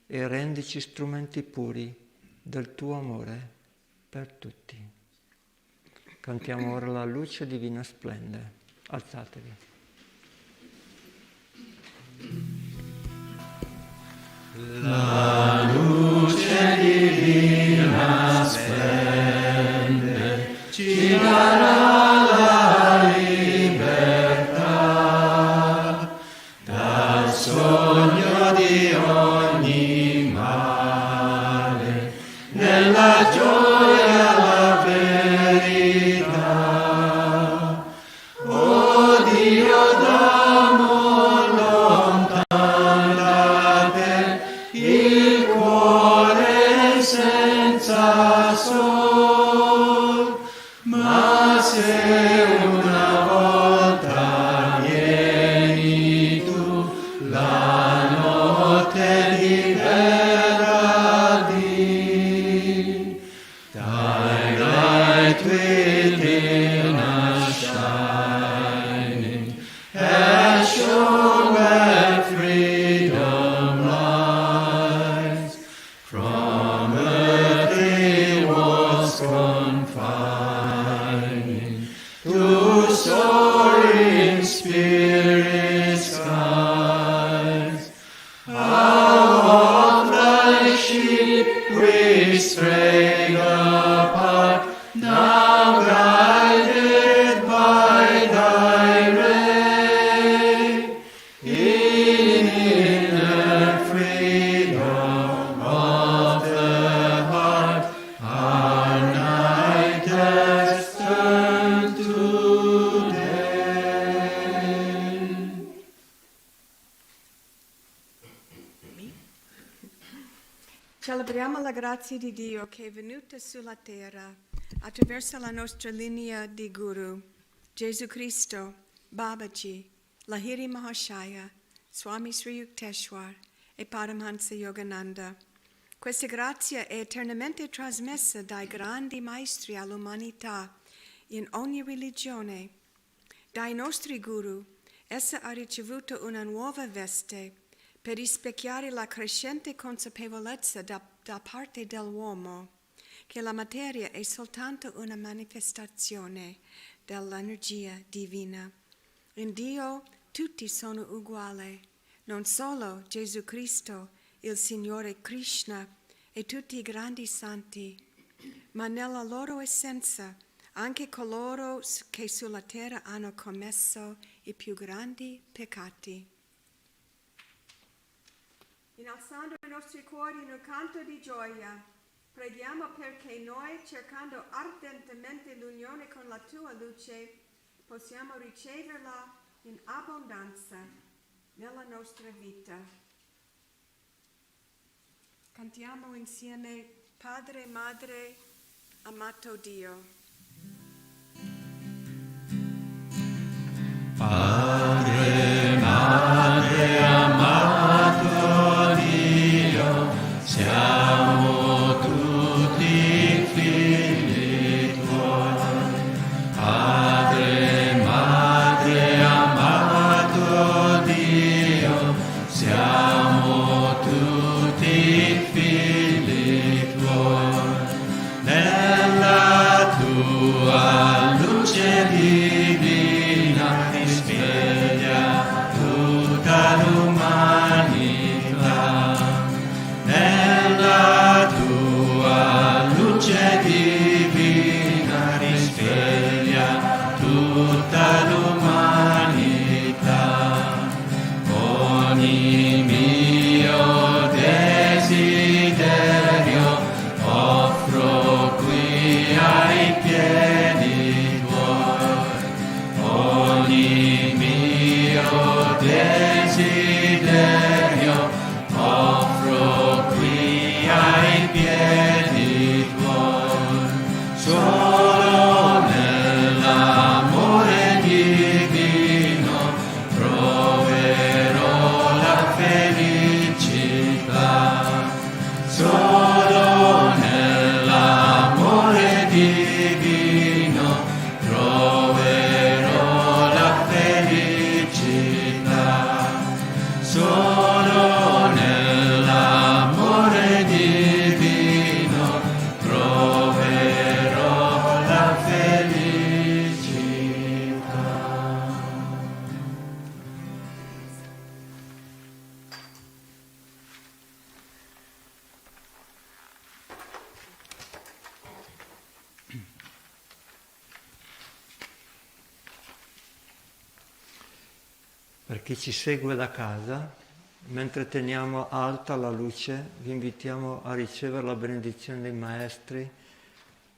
e rendici strumenti puri del tuo amore per tutti. Cantiamo ora la luce divina splende. Alzatevi. La luce divina splende, ci darà la libertà dal sogno di ogni male, nella gioia la verità. Oh Dio d'amor lontano da te, il cuore senza sol, ma se una volta vieni tu, la notte libera di, thy light within us shining, has shown where freedom lies, from earthly walls confining, to soaring spirit skies. How oft like sheep we strayed apart, now guided by thy ray, in inner freedom of the heart, our night has turned to day. Celebriamo la grazia di Dio che è venuta sulla terra attraverso la nostra linea di Guru, Gesù Cristo, Babaji, Lahiri Mahashaya, Swami Sri Yukteswar e Paramhansa Yogananda. Questa grazia è eternamente trasmessa dai grandi maestri all'umanità in ogni religione. Dai nostri guru, essa ha ricevuto una nuova veste per rispecchiare la crescente consapevolezza da parte dell'uomo che la materia è soltanto una manifestazione dell'energia divina. In Dio tutti sono uguali, non solo Gesù Cristo, il Signore Krishna e tutti i grandi santi, ma nella loro essenza anche coloro che sulla terra hanno commesso i più grandi peccati. Innalzando i nostri cuori in un canto di gioia, preghiamo perché noi, cercando ardentemente l'unione con la tua luce, possiamo riceverla in abbondanza nella nostra vita. Cantiamo insieme Padre, Madre, amato Dio. Padre, Madre, amato Dio, siamo tutti figli tuoi. Padre, Madre, amato Dio, siamo tutti figli tuoi. Nella tua luce divina risveglia tutta l'umanità. Nella tua luce divina risveglia tutta l'umanità. Ogni mio desiderio offro qui ai piedi tuoi. Ogni mio desiderio offro qui ai piedi tuoi. Solo nell'amore divino troverò la felicità. Solo nell'amore divino troverò la felicità. Solo nell'amore divino troverò la felicità. Per chi ci segue da casa, mentre teniamo alta la luce, vi invitiamo a ricevere la benedizione dei maestri,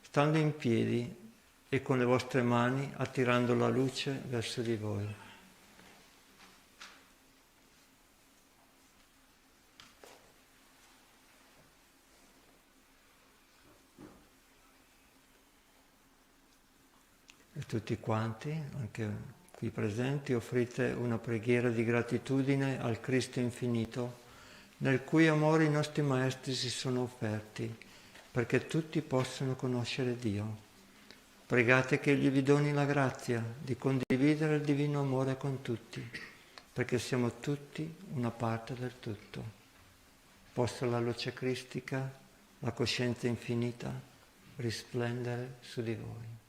stando in piedi e con le vostre mani attirando la luce verso di voi. E tutti quanti, anche qui presenti, offrite una preghiera di gratitudine al Cristo infinito, nel cui amore i nostri maestri si sono offerti, perché tutti possano conoscere Dio. Pregate che Egli vi doni la grazia di condividere il divino amore con tutti, perché siamo tutti una parte del tutto. Possa la luce cristica, la coscienza infinita, risplendere su di voi.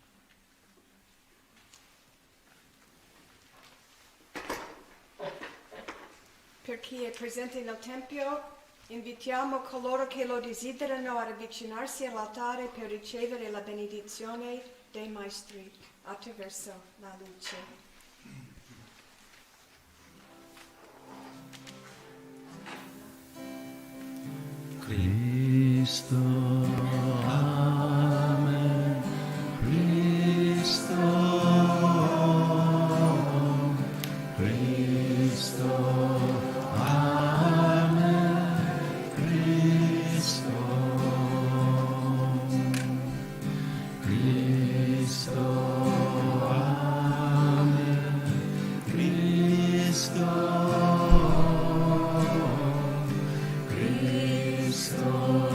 Per chi è presente nel Tempio, invitiamo coloro che lo desiderano ad avvicinarsi all'altare per ricevere la benedizione dei Maestri attraverso la luce. Cristo, Amen. Cristo, Cristo. Cristo,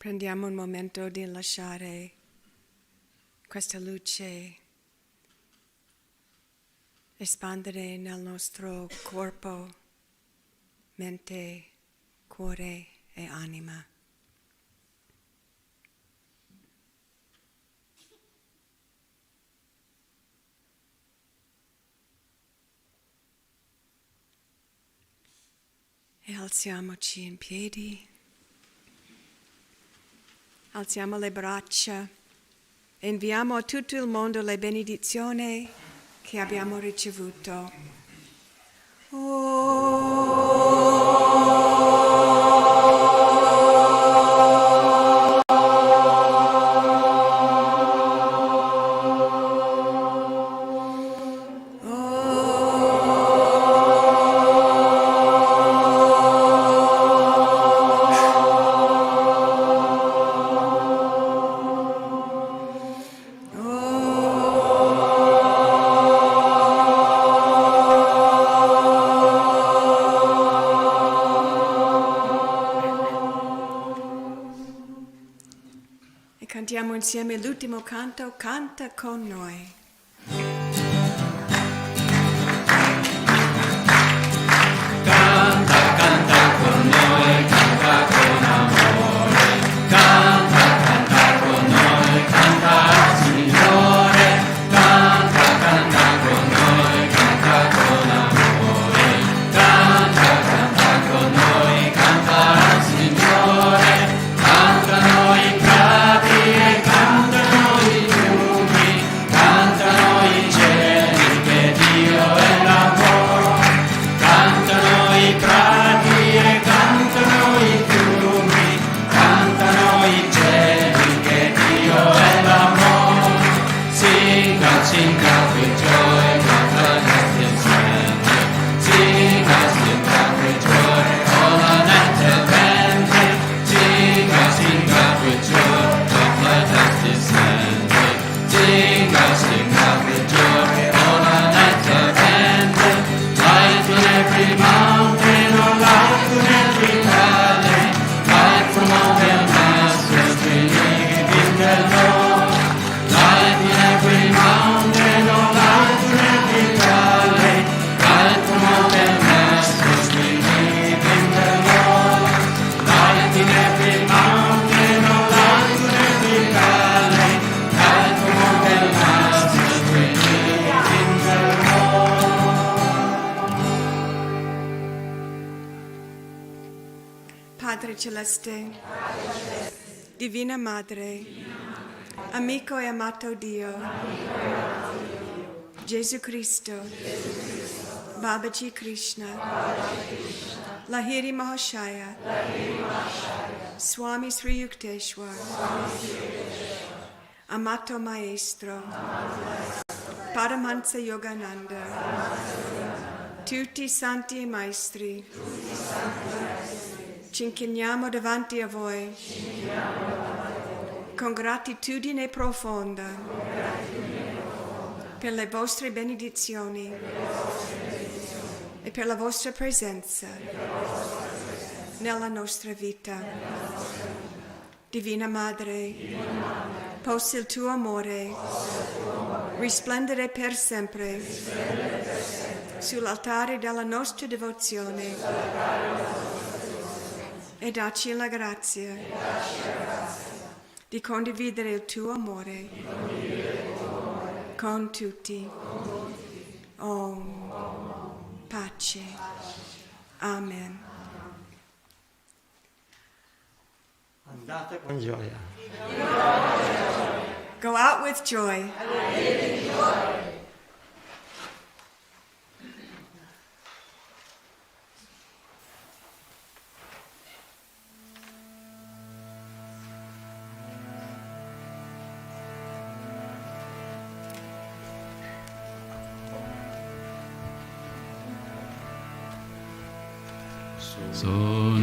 Prendiamo un momento di lasciare questa luce espandere nel nostro corpo, mente, cuore e anima. E alziamoci in piedi. Alziamo le braccia, inviamo a tutto il mondo le benedizioni che abbiamo ricevuto. Cantiamo insieme l'ultimo canto, canta con noi. Canta, canta con noi, canta con amore. Canta, canta con noi, canta al Signore. Canta, canta con noi, canta con amore. Canta, canta con noi, canta al Signore. Cantano i prati e cantano i fiumi, cantano i cieli che Dio è l'amore. Cantano i prati e cantano i fiumi, cantano i cieli che Dio è l'amore. Sing out with joy, God has been splendid. Sing out with joy, all on attraverso. Sing out with joy, the blood has descended. Sing out with joy, all on attraverso. Light on every mountain, oh light on every valley. Light from all the masters, believe in the Lord. Light in every mountain, oh light on every valley. Light from all the masters, believe in the Lord. Light in every mountain, oh light on every valley. Light from all the masters, believe in the Lord. Padre Celeste, Divina Madre, amico e amato Dio, Gesù Cristo, Babaji Krishna, Lahiri Mahashaya, Swami Sri Yukteswar, amato Maestro, Paramhansa Yogananda, tutti i santi e maestri, ci inchiniamo davanti a voi con gratitudine profonda per le vostre benedizioni e per la vostra presenza nella nostra vita. Divina Madre, possa il tuo amore risplendere per sempre sull'altare della nostra devozione e dacci la grazia di condividere il tuo amore con tutti. Om. Pace. Amen. Andate con gioia. Go out with joy.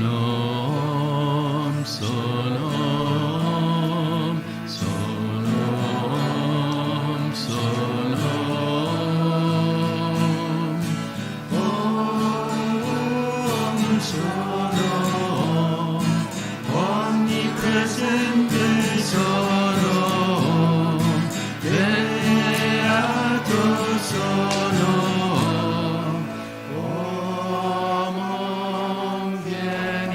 Sonom, sonom, sonom, sonom. Om sonom, onnipresente sonom, beato sonom. Om vieni.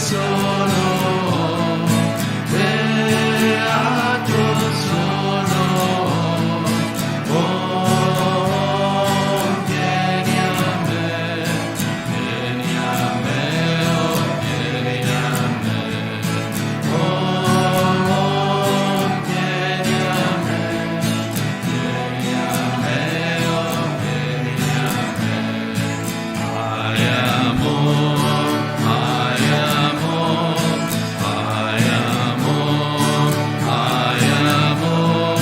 sono, beato sono. Oh, vieni a me, vieni a me, oh, vieni a me. Oh, vieni a me, vieni a me, oh, vieni a me. Ai amor, ai amor, ai amor, ai amor.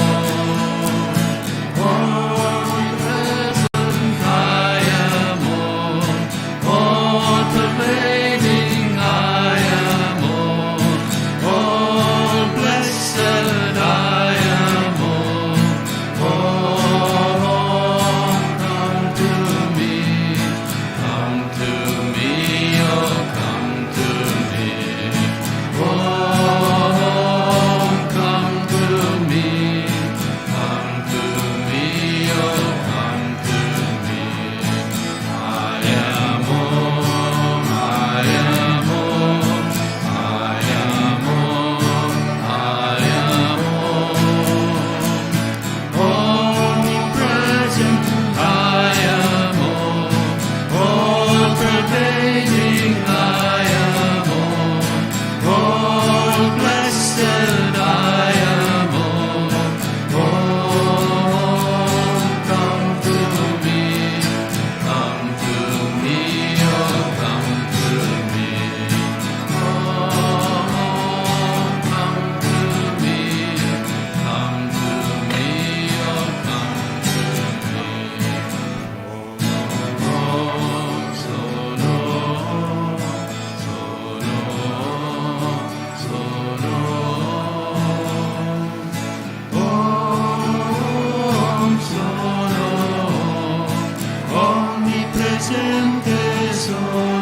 Oh, present ai amor, all pervading ai amor, all blessed ai amor. Oh, come to me, come to me, oh, come to me. Oh, come to me, come to me, oh, come to me. Ai amor, ai amor, ai amor, ai amor. Omnipresent I amor, all pervading I amor, all blessed I amor. Oh, come to me, come to me, oh, come to me. Oh, come to me, come to me, oh, come to me. Oh, sono, sono, omnipresente sono.